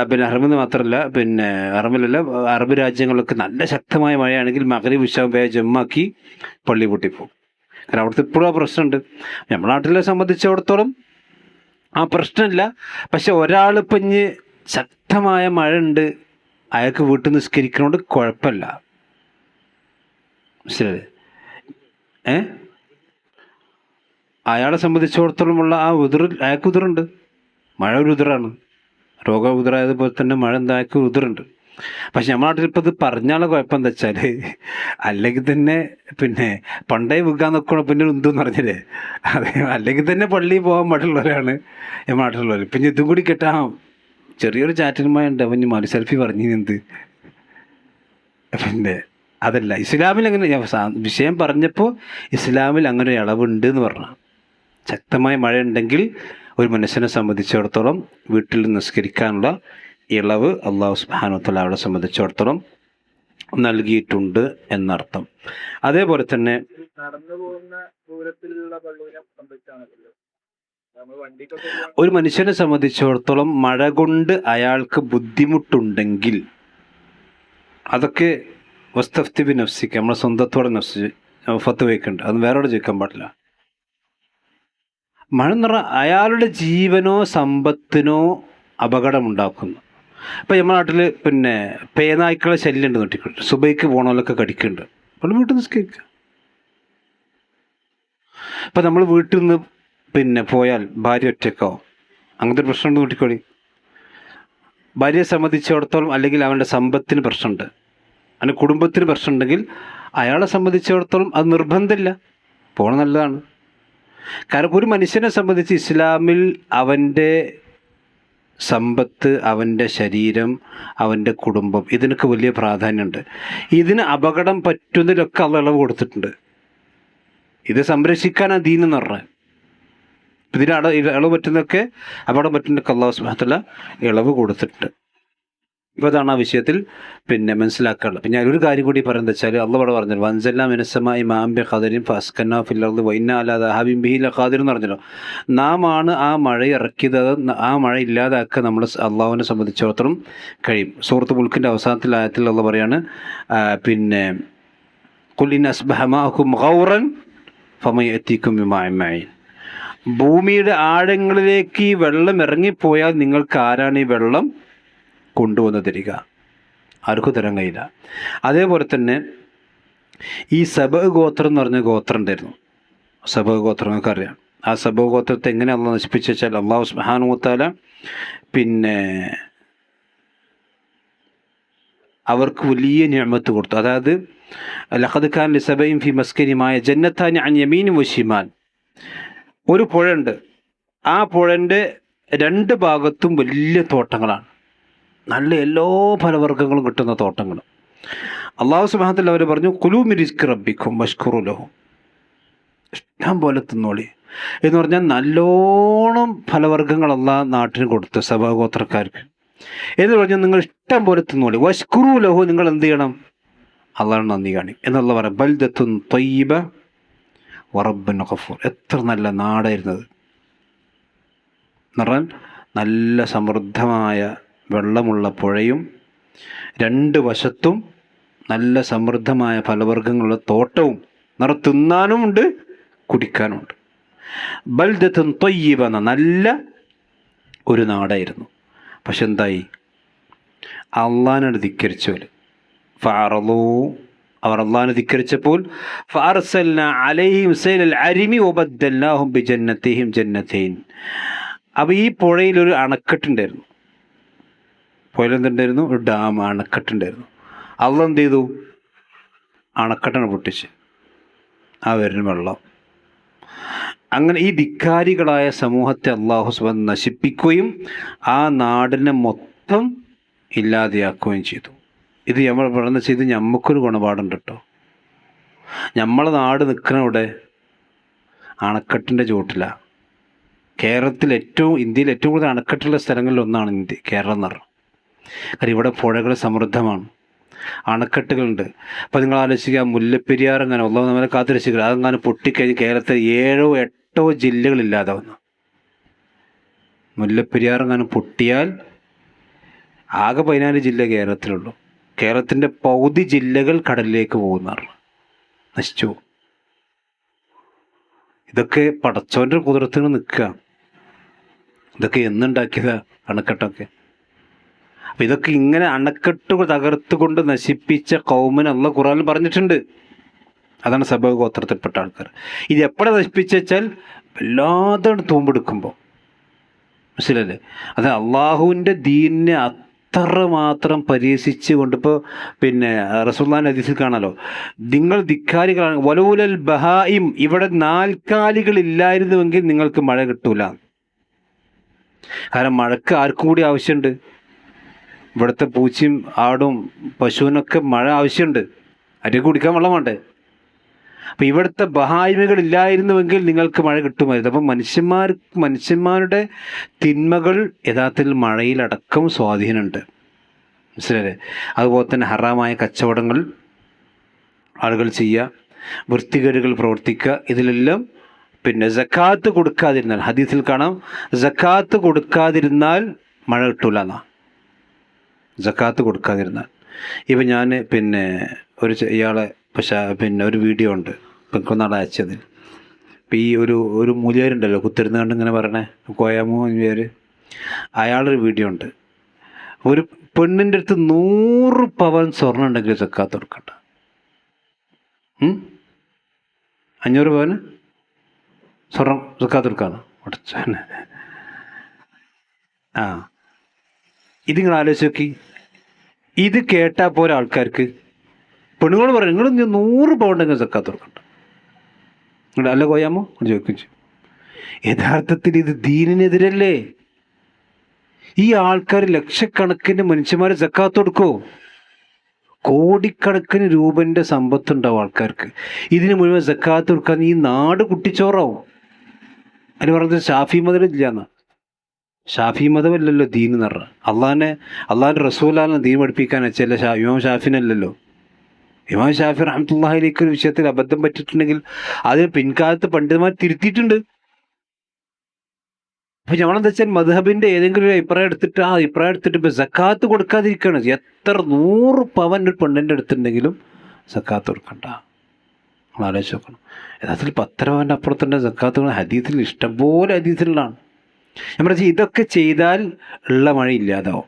പിന്നെ ഹറമിൽ മാത്രമല്ല, പിന്നെ ഹറമിലല്ല, അറബ് രാജ്യങ്ങളിലൊക്കെ നല്ല ശക്തമായ മഴയാണെങ്കിൽ മഗ്രിബ് ഇശാ ജമ്മാക്കി പള്ളി പൂട്ടിപ്പോകും. കാരണം അവിടുത്തെ ഇപ്പോഴും ആ പ്രശ്നമുണ്ട്. നമ്മുടെ നാട്ടിലെ സംബന്ധിച്ചിടത്തോളം ആ പ്രശ്നമില്ല. പക്ഷെ ഒരാളിപ്പം ഇഞ്ഞ് ശക്തമായ മഴ ഉണ്ട്, അയാൾക്ക് വീട്ടിൽ നിസ്കരിക്കുന്നതുകൊണ്ട് കുഴപ്പമില്ല. മനസ്സിലായി? അയാളെ സംബന്ധിച്ചിടത്തോളമുള്ള ആ അയാൾക്ക് ഉതിറുണ്ട്. മഴ ഒരു ഉതിറാണ്. രോഗ ഉതിറായതുപോലെ തന്നെ മഴ എന്തായാൾക്ക് ഉതിറുണ്ട്. പക്ഷെ നമ്മുടെ നാട്ടിൽ ഇപ്പോൾ ഇത് പറഞ്ഞാലുള്ള കുഴപ്പം എന്താ വെച്ചാൽ, അല്ലെങ്കിൽ തന്നെ പിന്നെ പണ്ടേ വിൽക്കാൻ നോക്കണം, പിന്നെ ഉന്തെന്ന് പറഞ്ഞില്ലേ? അതെ, അല്ലെങ്കിൽ തന്നെ പള്ളിയിൽ പോകാൻ മറ്റുള്ളവരാണ് നമ്മുടെ നാട്ടിലുള്ളവർ. പിന്നെ ഇതും കൂടി കേട്ടാ ചെറിയൊരു ചാറ്റന്മാരുണ്ട്, അവൻ മാലി സെൽഫി പറഞ്ഞിരുന്നത്. പിന്നെ അതല്ല ഇസ്ലാമിൽ അങ്ങനെ, വിഷയം പറഞ്ഞപ്പോൾ ഇസ്ലാമിൽ അങ്ങനെ ഒരു ഇളവുണ്ട് എന്ന് പറഞ്ഞു. ശക്തമായ മഴ ഉണ്ടെങ്കിൽ ഒരു മനുഷ്യനെ സംബന്ധിച്ചിടത്തോളം വീട്ടിൽ നിസ്കരിക്കാനുള്ള ഇളവ് അള്ളാഹു സുബ്ഹാനഹു വ തആല അവരെ സംബന്ധിച്ചിടത്തോളം നൽകിയിട്ടുണ്ട് എന്നർത്ഥം. അതേപോലെ തന്നെ ഒരു മനുഷ്യനെ സംബന്ധിച്ചിടത്തോളം മഴ കൊണ്ട് അയാൾക്ക് ബുദ്ധിമുട്ടുണ്ടെങ്കിൽ അതൊക്കെ വസ്തഫ്തി ബി നഫ്സിക്ക്, നമ്മളെ സ്വന്തത്തോടെ ഫത്ത് വയ്ക്കുന്നുണ്ട്. അത് വേറോട് ചോദിക്കാൻ പാടില്ല. മഴ എന്ന് പറഞ്ഞാൽ അയാളുടെ ജീവനോ സമ്പത്തിനോ അപകടമുണ്ടാക്കുന്നു. ഇപ്പം നമ്മുടെ നാട്ടിൽ പിന്നെ പേനായ്ക്കളെ ശല്യം ഉണ്ട് നോട്ടിക്കൊണ്ട്, സുബൈക്ക് പോകണമല്ലൊക്കെ കടിക്കുന്നുണ്ട്. അപ്പോൾ വീട്ടിൽ നിസ്കരിക്കുക. ഇപ്പം നമ്മൾ വീട്ടിൽ നിന്ന് പിന്നെ പോയാൽ ഭാര്യ ഒറ്റക്കോ അങ്ങനത്തെ ഒരു പ്രശ്നമുണ്ട് നോട്ടിക്കോളി. ഭാര്യയെ സംബന്ധിച്ചിടത്തോളം അല്ലെങ്കിൽ അവൻ്റെ സമ്പത്തിന് പ്രശ്നമുണ്ട്, അവൻ്റെ കുടുംബത്തിന് പ്രശ്നമുണ്ടെങ്കിൽ അയാളെ സംബന്ധിച്ചിടത്തോളം അത് നിർബന്ധമില്ല, പോകണം നല്ലതാണ്. കാരണം ഒരു മനുഷ്യനെ സംബന്ധിച്ച് ഇസ്ലാമിൽ അവൻ്റെ സമ്പത്ത്, അവൻ്റെ ശരീരം, അവൻ്റെ കുടുംബം, ഇതിനൊക്കെ വലിയ പ്രാധാന്യമുണ്ട്. ഇതിന് അപകടം പറ്റുന്നതിലൊക്കെ അള്ള ഇളവ് കൊടുത്തിട്ടുണ്ട്. ഇത് സംരക്ഷിക്കാനാണ് ദീൻ എന്ന് പറഞ്ഞത്. ഇതിന് ഇളവ് പറ്റുന്നതൊക്കെ അപകടം പറ്റുന്നതൊക്കെ അള്ളാഹു സുബ്ഹാനഹു വ തആല ഇളവ് കൊടുത്തിട്ടുണ്ട്. ഇപ്പോൾ അതാണ് ആ വിഷയത്തിൽ മനസ്സിലാക്കാനുള്ളത്. പിന്നെ ഒരു കാര്യം കൂടി പറയുന്നത് വെച്ചാൽ അള്ളാഹു ഇവിടെ പറഞ്ഞല്ലോ, വൻസല്ലാ മിനസ്സമായി മാമ്പി ഖദരിൻ ഫസ്കന്നാ ഫിൽ അർദി വഇന്നാ അലാ ദഹാബിൻ ബിഹി ലഖാദിർ എന്ന് പറഞ്ഞല്ലോ. നാം ആണ് ആ മഴ ഇറക്കിയത്, ആ മഴ ഇല്ലാതാക്കാൻ നമ്മൾ അള്ളാഹുവിനെ സംബന്ധിച്ചിടത്തോളം കഴിയും. സൂറത്ത് മുൽക്കിൻ്റെ അവസാനത്തിൽ ആയത്തിൽ അള്ളാഹു പറയാണ്, ഖുൽ ഇൻ അസ്ബഹ മാഅകും ഗൗറൻ ഫമൻ യഅതികും ബിമാഇൻ മഈൻ. ഭൂമിയുടെ ആഴങ്ങളിലേക്ക് ഈ വെള്ളം ഇറങ്ങിപ്പോയാൽ നിങ്ങൾക്ക് ആരാണ് ഈ വെള്ളം കൊണ്ടുവന്ന് തരിക? ആർക്കും തരാൻ കഴിയില്ല. അതേപോലെ തന്നെ ഈ സബഅ ഗോത്രം എന്ന് പറഞ്ഞ ഗോത്രം ഉണ്ടായിരുന്നു. സബഅ ഗോത്രം നിങ്ങൾക്ക് അറിയാം. ആ സബഅ ഗോത്രത്തെ എങ്ങനെ അള്ളാഹു നശിപ്പിച്ചു വെച്ചാൽ, അള്ളാഹു സുബ്ഹാനഹു വ തആല അവർക്ക് വലിയ നിഅമത്ത് കൊടുത്തു. അതായത് ലഖദ് കാന ലിസബഇൻ ഫി മസ്കനിമായ ജന്നത്താനി അൻ യമീൻ വ ശിമാൽ. ഒരു പുഴയുണ്ട്, ആ പുഴൻ്റെ രണ്ട് ഭാഗത്തും വലിയ തോട്ടങ്ങളാണ്, നല്ല എല്ലാ ഫലവർഗ്ഗങ്ങളും കിട്ടുന്ന തോട്ടങ്ങൾ. അള്ളാഹു സുബ്ഹാനഹു വ തആല അവർ പറഞ്ഞു, കുലൂ മിൻ റിസ്കി റബ്ബിക്കും വഷ്കുറു ലഹു. ഇഷ്ടം പോലെ തിന്നോളി എന്ന് പറഞ്ഞാൽ നല്ലോണം ഫലവർഗ്ഗങ്ങൾ അള്ളാഹ് നാട്ടിന് കൊടുത്തു സബഅ ഗോത്രക്കാർക്ക്. എന്ന് പറഞ്ഞാൽ നിങ്ങൾ ഇഷ്ടം പോലെ തിന്നോളി, വഷ്കുറു ലഹു, നിങ്ങൾ എന്ത് ചെയ്യണം? അള്ളാഹ് നന്ദി കാണിക്കും എന്നുള്ള പറയാം. ബൽദത്തുൻ ത്വയ്യിബ വറബ്ബുൻ ഗഫൂർ. എത്ര നല്ല നാടായിരുന്നത് എന്ന് പറഞ്ഞാൽ, നല്ല സമൃദ്ധമായ വെള്ളമുള്ള പുഴയും രണ്ട് വശത്തും നല്ല സമൃദ്ധമായ ഫലവർഗ്ഗങ്ങളുള്ള തോട്ടവും, തിന്നാനും ഉണ്ട് കുടിക്കാനുമുണ്ട്. ബൽദത്തുൻ ത്വയ്യിബ എന്ന നല്ല ഒരു നാടായിരുന്നു. പക്ഷെ എന്തായി? അള്ളാഹിനെ ധിക്കരിച്ചവർ ഫഅറളൂ, അവർ അള്ളാഹിനെ ധിക്കരിച്ചപ്പോൾ ഫഅർസൽനാ അലൈഹിം സൈലൽ അരിമി വബദ്ദൽനാഹും ബിജന്നതിഹിം ജന്നതൈൻ. അപ്പോൾ ഈ പുഴയിലൊരു അണക്കെട്ടുണ്ടായിരുന്നു. പുഴയിൽ എന്തുണ്ടായിരുന്നു? ഒരു ഡാം, അണക്കെട്ടുണ്ടായിരുന്നു. അള്ളാഹ് എന്ത് ചെയ്തു? അണക്കെട്ടാണ് പൊട്ടിച്ച് ആ വരുന്ന വെള്ളം. അങ്ങനെ ഈ ധിക്കാരികളായ സമൂഹത്തെ അള്ളാഹു സുബ്ഹാനഹു നശിപ്പിക്കുകയും ആ നാടിനെ മൊത്തം ഇല്ലാതെയാക്കുകയും ചെയ്തു. ഇത് നമ്മൾ പറഞ്ഞ ചെയ്ത് നമുക്കൊരു ഗുണപാടുണ്ട് കേട്ടോ. നമ്മളെ നാട് നിൽക്കണ ഇവിടെ അണക്കെട്ടിൻ്റെ ചുവട്ടിലാണ്. കേരളത്തിൽ ഇന്ത്യയിൽ ഏറ്റവും കൂടുതൽ അണക്കെട്ടുള്ള സ്ഥലങ്ങളിൽ ഒന്നാണ് കേരളം എന്ന് പറഞ്ഞത്. കാരണം ഇവിടെ പുഴകൾ സമൃദ്ധമാണ്, അണക്കെട്ടുകളുണ്ട്. അപ്പോൾ നിങ്ങൾ ആലോചിക്കുക, മുല്ലപ്പെരിയാർ അങ്ങനെ ഉള്ളത് നമ്മളെ കാത്തുരക്ഷിക്കുക, അതങ്ങനെ പൊട്ടിക്കഴിഞ്ഞ് കേരളത്തിൽ 7-8 ജില്ലകളില്ലാതെ വന്നു. മുല്ലപ്പെരിയാർ അങ്ങനെ പൊട്ടിയാൽ ആകെ 14 ജില്ല കേരളത്തിലുള്ളൂ. കേരളത്തിൻ്റെ പകുതി ജില്ലകൾ കടലിലേക്ക് പോകുന്നതാണ്, നശിച്ചു. ഇതൊക്കെ പടച്ചോൻ്റെ കുതിരത്തിന് നിൽക്കുക. ഇതൊക്കെ എന്നുണ്ടാക്കിയതാ അണക്കെട്ടൊക്കെ? അപ്പം ഇതൊക്കെ ഇങ്ങനെ അണക്കെട്ട് തകർത്തുകൊണ്ട് നശിപ്പിച്ച കൗമിന് അല്ലാഹു ഖുർആനിൽ പറഞ്ഞിട്ടുണ്ട്. അതാണ് സബഅ ഗോത്രത്തിൽപ്പെട്ട ആൾക്കാർ. ഇത് എപ്പോഴാണ് നശിപ്പിച്ചു വെച്ചാൽ വല്ലാതെ തൂമ്പെടുക്കുമ്പോൾ, മനസ്സിലല്ലേ? അത് അള്ളാഹുവിൻ്റെ ദീനിനെ അത്രമാത്രം പരിഹസിച്ച് കൊണ്ടിപ്പോൾ റസൂലുള്ളാഹിന്റെ ഹദീസിൽ കാണാലോ, നിങ്ങൾ ധിക്കാരികളാണ്. വലൗലൽ ബഹായിം, ഇവിടെ 4 കാലികളില്ലായിരുന്നുവെങ്കിൽ നിങ്ങൾക്ക് മഴ കിട്ടൂല. കാരണം മഴക്ക് ആർക്കും കൂടി ആവശ്യമുണ്ട്. ഇവിടുത്തെ പൂച്ചയും ആടും പശുവിനൊക്കെ മഴ ആവശ്യമുണ്ട്, അരി കുടിക്കാൻ വെള്ളം വേണ്ടേ? അപ്പം ഇവിടുത്തെ ബഹായിമകളില്ലായിരുന്നുവെങ്കിൽ നിങ്ങൾക്ക് മഴ കിട്ടുമായിരുന്നു. അപ്പം മനുഷ്യന്മാരുടെ തിന്മകൾ യഥാർത്ഥത്തിൽ മഴയിലടക്കം സ്വാധീനമുണ്ട്, മനസ്സിലല്ലേ? അതുപോലെ തന്നെ ഹറാമായ കച്ചവടങ്ങൾ ആളുകൾ ചെയ്യുക, വൃത്തികേടുകൾ പ്രവർത്തിക്കുക, ഇതിലെല്ലാം സക്കാത്ത് കൊടുക്കാതിരുന്നാൽ, ഹദീസിൽ കാണാം, സക്കാത്ത് കൊടുക്കാതിരുന്നാൽ മഴ കിട്ടൂല എന്നാ. സക്കാത്ത് കൊടുക്കാതിരുന്നാൽ. ഇപ്പം ഞാൻ ഇയാളെ ഒരു വീഡിയോ ഉണ്ട് പെൺകൊന്നാൾ അയച്ചത്. ഇപ്പം ഈ ഒരു മൂല്യരുണ്ടല്ലോ കുത്തിരുന്ന് കണ്ട് ഇങ്ങനെ പറയണേ, കോയാമോ പേര്, അയാളൊരു വീഡിയോ ഉണ്ട്. ഒരു പെണ്ണിൻ്റെ അടുത്ത് 100 പവൻ സ്വർണ്ണം ഉണ്ടെങ്കിൽ സക്കാത്ത് കൊടുക്കണ്ട. 500 പവന് സ്വർണം സക്കാത്ത് കൊടുക്കാണ്. ഇതിങ്ങൾ ആലോചിച്ച് നോക്കി. ഇത് കേട്ടാൽ പോലെ ആൾക്കാർക്ക്, പെണ്ണുങ്ങൾ പറയും, നിങ്ങൾ 100 പവൻ ഉണ്ടെങ്കിൽ സക്കാത്ത് കൊടുക്കണ്ട. നിങ്ങൾ അല്ല കോയാമോ ചോദിക്കും. യഥാർത്ഥത്തിൽ ഇത് ദീനിനെതിരല്ലേ? ഈ ആൾക്കാർ ലക്ഷക്കണക്കിന് മനുഷ്യന്മാർ സക്കാത്ത് കൊടുക്കുമോ? കോടിക്കണക്കിന് രൂപൻ്റെ സമ്പത്തുണ്ടാവും ആൾക്കാർക്ക്. ഇതിന് മുഴുവൻ സക്കാത്ത് കൊടുക്കാൻ ഈ നാട് കുട്ടിച്ചോറാവും. അതിന് പറഞ്ഞത് ഷാഫി മതമില്ലാന്ന്. ഷാഫി മതമല്ലല്ലോ ദീൻ എന്ന് പറഞ്ഞാൽ. അള്ളാഹിൻ്റെ റസൂലാണ് ദീൻ പഠിപ്പിക്കാൻ വെച്ചല്ല. ഇമാം ഷാഫിനല്ലല്ലോ. ഇമാം ഷാഫി റഹ്മത്തുള്ളാഹി അലൈഹി ഒരു വിഷയത്തിൽ അബദ്ധം പറ്റിയിട്ടുണ്ടെങ്കിൽ അതിന് പിൻകാലത്ത് പണ്ഡിതന്മാർ തിരുത്തിയിട്ടുണ്ട്. അപ്പൊ നമ്മളെന്താ വെച്ചാൽ മദ്ഹബിന്റെ ഏതെങ്കിലും ഒരു അഭിപ്രായം എടുത്തിട്ട് ആ അഭിപ്രായം എടുത്തിട്ട് ഇപ്പൊ സക്കാത്ത് കൊടുക്കാതിരിക്കുകയാണ്. എത്ര 100 പവൻ ഒരു പെണ്ണിൻ്റെ അടുത്തുണ്ടെങ്കിലും സക്കാത്ത് കൊടുക്കണ്ട. നമ്മൾ ആലോചിച്ച് നോക്കണം. യഥാർത്ഥത്തിൽ 10 പവൻ്റെ അപ്പുറത്തുണ്ട് സക്കാത്ത്. ഹദീസിൽ ഇഷ്ടംപോലെ ഹദീസിലാണ്. ഞാൻ പറഞ്ഞ ഇതൊക്കെ ചെയ്താൽ ഉള്ള മഴ ഇല്ലാതാവും,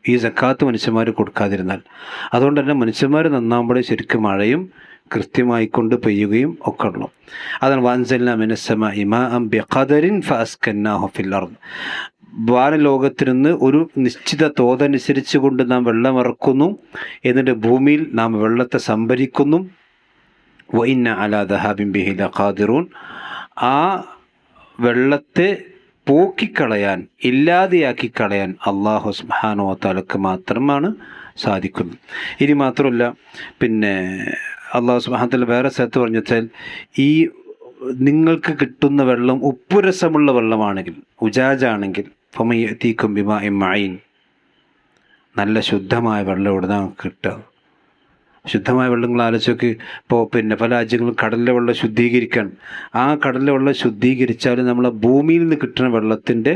ഈ സക്കാത്ത് മനുഷ്യന്മാർ കൊടുക്കാതിരുന്നാൽ. അതുകൊണ്ട് തന്നെ മനുഷ്യന്മാർ നന്നാകുമ്പോഴേ ശരിക്കും മഴയും കൃത്യമായി കൊണ്ട് പെയ്യുകയും ഒക്കെ ഉള്ളു. അതാണ് വഅൻസൽനാ മിനസ്സമാഇ മാഅൻ ബിഖദരിൻ ഫഅസ്കന്നാഹു ഫിൽ അർദ്. വാനലോകത്തിൽ നിന്ന് ഒരു നിശ്ചിത തോതനുസരിച്ച് കൊണ്ട് നാം വെള്ളം ഇറക്കുന്നു, എന്നിട്ട് ഭൂമിയിൽ നാം വെള്ളത്തെ സംഭരിക്കുന്നു. വഇന്ന അലാ ദഹാബിൻ ബിഹി ലഖാദിറൂൻ. ആ വെള്ളത്തെ പോക്കിക്കളയാൻ, ഇല്ലാതെയാക്കി കളയാൻ അല്ലാഹു സുബ്ഹാനഹു വ തആലക്ക് മാത്രമാണ് സാധിക്കുന്നത്. ഇനി മാത്രമല്ല, പിന്നെ അല്ലാഹു സുബ്ഹാനഹു വ തആല വേറെ സ്ഥലത്ത് പറഞ്ഞു വെച്ചാൽ, ഈ നിങ്ങൾക്ക് കിട്ടുന്ന വെള്ളം ഉപ്പുരസമുള്ള വെള്ളമാണെങ്കിൽ, ഉജാജാണെങ്കിൽ, ഫമൻ യഅതീകും ബിമാഇൻ മഈൻ, നല്ല ശുദ്ധമായ വെള്ളം ഇവിടെ നമുക്ക് കിട്ടുക. ശുദ്ധമായ വെള്ളങ്ങൾ ആലോചിച്ച് ഇപ്പോൾ പിന്നെ പല രാജ്യങ്ങളും കടലിലെ വെള്ളം ശുദ്ധീകരിക്കാൻ. ആ കടലിലെ വെള്ളം ശുദ്ധീകരിച്ചാൽ നമ്മളെ ഭൂമിയിൽ നിന്ന് കിട്ടുന്ന വെള്ളത്തിൻ്റെ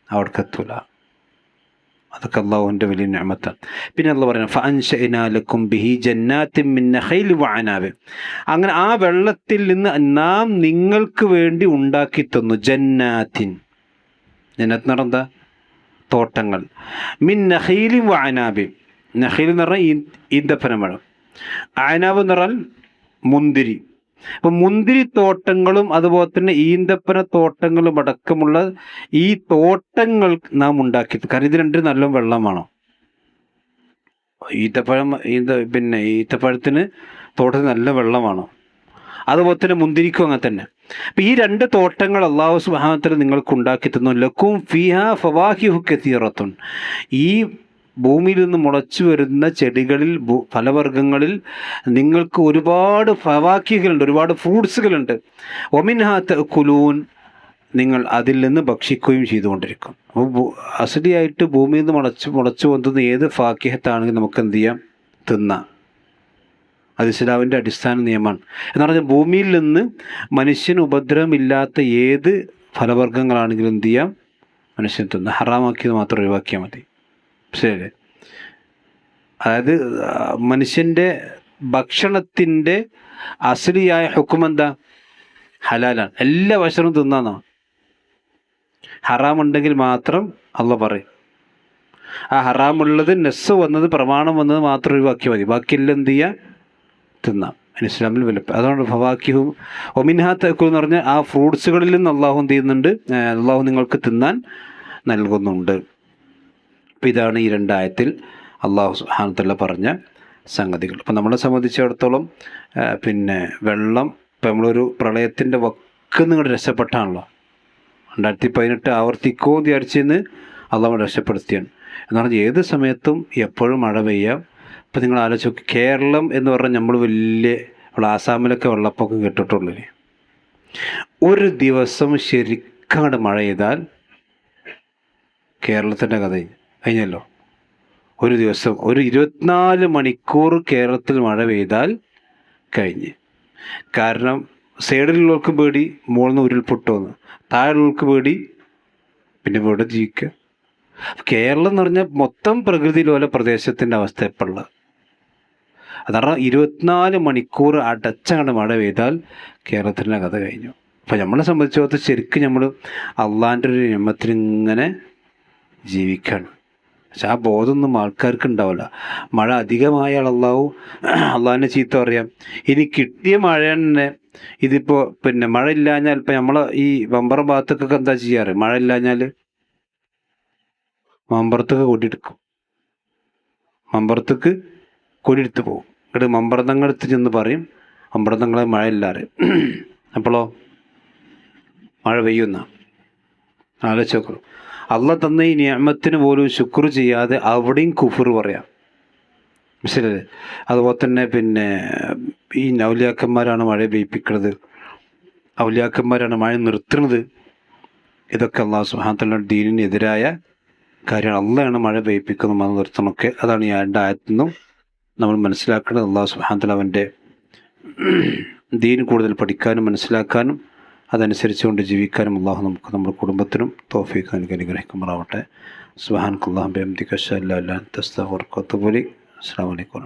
അവിടേക്ക് എത്തൂല. അതൊക്കെ അള്ളാഹുവിൻ്റെ വലിയ നിഅമത്താണ്. പിന്നെ അള്ളാഹു പറയുന്നത് ഫഅൻശഅനാ ലക്കും ബിഹി ജന്നാത്തിൻ മിൻ നഖീൽ വഅനാബ്. അങ്ങനെ ആ വെള്ളത്തിൽ നിന്ന് നാം നിങ്ങൾക്ക് വേണ്ടി ഉണ്ടാക്കി തന്നു. ജന്നാത്തിൻ, ജന്നത്ത് എന്ന് പറഞ്ഞാൽ എന്താ? തോട്ടങ്ങൾ. മിൻ നഖീൽ വഅനാബ്. നഖീൽ എന്ന് പറഞ്ഞാൽ ഈന്തപ്പനമരം, അനാബ് എന്ന് പറഞ്ഞാൽ മുന്തിരി. അപ്പം മുന്തിരി തോട്ടങ്ങളും അതുപോലെ തന്നെ ഈന്തപ്പന തോട്ടങ്ങളും അടക്കമുള്ള ഈ തോട്ടങ്ങൾ നാം ഉണ്ടാക്കി. കാരണം ഇത് രണ്ടും നല്ല വെള്ളമാണോ? ഈത്തപ്പഴത്തിന് തോട്ടത്തിന് നല്ല വെള്ളമാണോ? അതുപോലെ തന്നെ മുന്തിരിക്കും അങ്ങനെ തന്നെ. അപ്പം ഈ 2 തോട്ടങ്ങൾ അല്ലാഹു സുബ്ഹാനഹു വ തആല നിങ്ങൾക്ക് ഉണ്ടാക്കി തന്നു. ലക്കും ഫീഹാ ഫവാകിഹു കസീറത്തുൻ. ഈ ഭൂമിയിൽ നിന്ന് മുളച്ചു വരുന്ന ചെടികളിൽ, ഫലവർഗ്ഗങ്ങളിൽ നിങ്ങൾക്ക് ഒരുപാട് ഫവാക്കികളുണ്ട്, ഒരുപാട് ഫ്രൂട്ട്സുകളുണ്ട്. വമിൻഹാ തഅകുലൂൻ, നിങ്ങൾ അതിൽ നിന്ന് ഭക്ഷിക്കുകയും ചെയ്തുകൊണ്ടിരിക്കും. അപ്പോൾ അസലിയായിട്ട് ഭൂമിയിൽ നിന്ന് മുളച്ചു വന്നത് ഏത് ഫാക്കിഹത്താണെങ്കിൽ നമുക്ക് എന്ത് ചെയ്യാം? തിന്നാം. അത് ഇസ്ലാമിൻ്റെ അടിസ്ഥാന നിയമമാണ്. എന്ന് പറഞ്ഞാൽ ഭൂമിയിൽ നിന്ന് മനുഷ്യന് ഉപദ്രവമില്ലാത്ത ഏത് ഫലവർഗ്ഗങ്ങളാണെങ്കിലും എന്ത് ചെയ്യാം? മനുഷ്യൻ തിന്നാം. ഹറാമാക്കിയത് മാത്രം ഒഴിവാക്കിയാൽ മതി. ശരി. അതായത് മനുഷ്യൻ്റെ ഭക്ഷണത്തിൻ്റെ അസലിയായ ഹുക്കം എന്താ? ഹലാലാണ്. എല്ലാ ഭക്ഷണവും തിന്നാന്നോ? ഹറാമുണ്ടെങ്കിൽ മാത്രം അള്ളാഹ് പറയും. ആ ഹറാമുള്ളത് നെസ്സ് വന്നത്, പ്രമാണം വന്നത് മാത്രം ഒഴിവാക്കിയാൽ മതി. ബാക്കിയെല്ലാം എന്ത് ചെയ്യുക? തിന്നാം. ഇസ്ലാമിൽ വിലപ്പ്. അതുകൊണ്ട് ഫവാക്കിഹു ഒമിൻഹാ തഅകുൽ എന്ന് പറഞ്ഞാൽ ആ ഫ്രൂട്ട്സുകളിൽ നിന്ന് അള്ളാഹു എന്ത് ചെയ്യുന്നുണ്ട്? അള്ളാഹു നിങ്ങൾക്ക് തിന്നാൻ നൽകുന്നുണ്ട്. അപ്പോൾ ഇതാണ് ഈ 2 ആയത്തിൽ അള്ളാഹു സുബ്ഹാനഹു വ തആല പറഞ്ഞ സംഗതികൾ. അപ്പം നമ്മളെ സംബന്ധിച്ചിടത്തോളം പിന്നെ വെള്ളം, ഇപ്പം നമ്മളൊരു പ്രളയത്തിൻ്റെ വക്കിൽ നിന്ന് രക്ഷപ്പെട്ടാണല്ലോ. 2018 ആവർത്തിക്കോ വിചാരിച്ചെന്ന് അള്ളാഹു രക്ഷപ്പെടുത്തിയാണ്. എന്ന് പറഞ്ഞാൽ ഏത് സമയത്തും എപ്പോഴും മഴ പെയ്യാം. ഇപ്പം നിങ്ങൾ ആലോചിച്ച് നോക്കി, കേരളം എന്ന് പറഞ്ഞാൽ നമ്മൾ നമ്മൾ ആസാമിലൊക്കെ വെള്ളപ്പൊക്കം കേട്ടിട്ടുള്ളൂ. ഒരു ദിവസം ശരിക്കാണ്ട് മഴ ചെയ്താൽ കേരളത്തിൻ്റെ കഥ കഴിഞ്ഞല്ലോ. ഒരു ദിവസം ഒരു 24 മണിക്കൂർ കേരളത്തിൽ മഴ പെയ്താൽ കഴിഞ്ഞ്. കാരണം സൈഡിലുള്ളവർക്കും പേടി മുകളിൽ നിന്ന് ഉരുൾപൊട്ടുമെന്ന്, താഴെയുള്ളവർക്ക് പേടി പിന്നെ ഇവിടെ ജീവിക്കുക. കേരളം എന്ന് പറഞ്ഞാൽ മൊത്തം പ്രകൃതി ലോല പ്രദേശത്തിൻ്റെ അവസ്ഥ എപ്പോഴുള്ള. അതാണ് 24 മണിക്കൂർ അടച്ചങ്ങണ്ട് മഴ പെയ്താൽ കേരളത്തിൻ്റെ കഥ കഴിഞ്ഞു. അപ്പം നമ്മളെ സംബന്ധിച്ചിടത്തോളം ശരിക്കും നമ്മൾ അള്ളാൻ്റെ ഒരു നിയമത്തിൽ ഇങ്ങനെ ജീവിക്കുകയാണ്. പക്ഷെ ആ ബോധമൊന്നും ആൾക്കാർക്ക് ഉണ്ടാവില്ല. മഴ അധികമായാൽ അള്ളാഹിനെ ചീത്ത പറയാം. ഇനി കിട്ടിയ മഴ തന്നെ ഇതിപ്പോൾ പിന്നെ മഴ ഇല്ലാഞ്ഞാൽ ഇപ്പം നമ്മൾ ഈ മമ്പറം ഭാഗത്തൊക്കെ എന്താ ചെയ്യാറ്? മഴ ഇല്ലാഞ്ഞാൽ മമ്പറത്തൊക്കെ കൊടിയെടുക്കും, മമ്പറത്തേക്ക് കൊടിയെടുത്ത് പോകും. എന്നിട്ട് മമ്പറത്തങ്ങളെടുത്ത് ചെന്ന് പറയും മമ്പറത്തങ്ങളെ മഴ ഇല്ലാറ്. അപ്പോഴോ മഴ പെയ്യുന്ന. ആലോചിച്ച് നോക്കണം. അള്ള തന്ന ഈ നിഅമത്തിന് പോലും ശുക്ർ ചെയ്യാതെ അവിടെയും കുഫർ പറയാം. മനസ്സിലല്ലേ? അതുപോലെ തന്നെ പിന്നെ ഈ ഔലിയാക്കന്മാരാണ് മഴ പെയ്യിപ്പിക്കുന്നത്, ഔലിയാക്കന്മാരാണ് മഴ നിർത്തുന്നത്. ഇതൊക്കെ അള്ളാഹു സുബ്ഹാനഹു വ തആല ദീനിനെതിരായ കാര്യമാണ്. അള്ളയാണ് മഴ പെയ്യിപ്പിക്കുന്നത്, മഴ നിർത്തണമൊക്കെ. അതാണ് ഈ ആയത്തിൽ നിന്നും നമ്മൾ മനസ്സിലാക്കേണ്ടത്. അള്ളാഹു സുബ്ഹാനഹു വ തആല അവൻ്റെ ദീൻ കൂടുതൽ പഠിക്കാനും മനസ്സിലാക്കാനും അതനുസരിച്ചുകൊണ്ട് ജീവിക്കാനും അള്ളാഹു നമുക്ക് നമ്മുടെ കുടുംബത്തിനും തൗഫീഖ് നൽകി അനുഗ്രഹിക്കുമാറാവട്ടെ. സുബ്ഹാനക്കല്ലാഹി വബിഹംദിക അശ്ഹദു അല്ലാ ഇലാഹ ഇല്ല അൻത അസ്തഗ്ഫിറുക വ അത്തൂബു ഇലൈക്. അസ്സലാമു അലൈക്കും.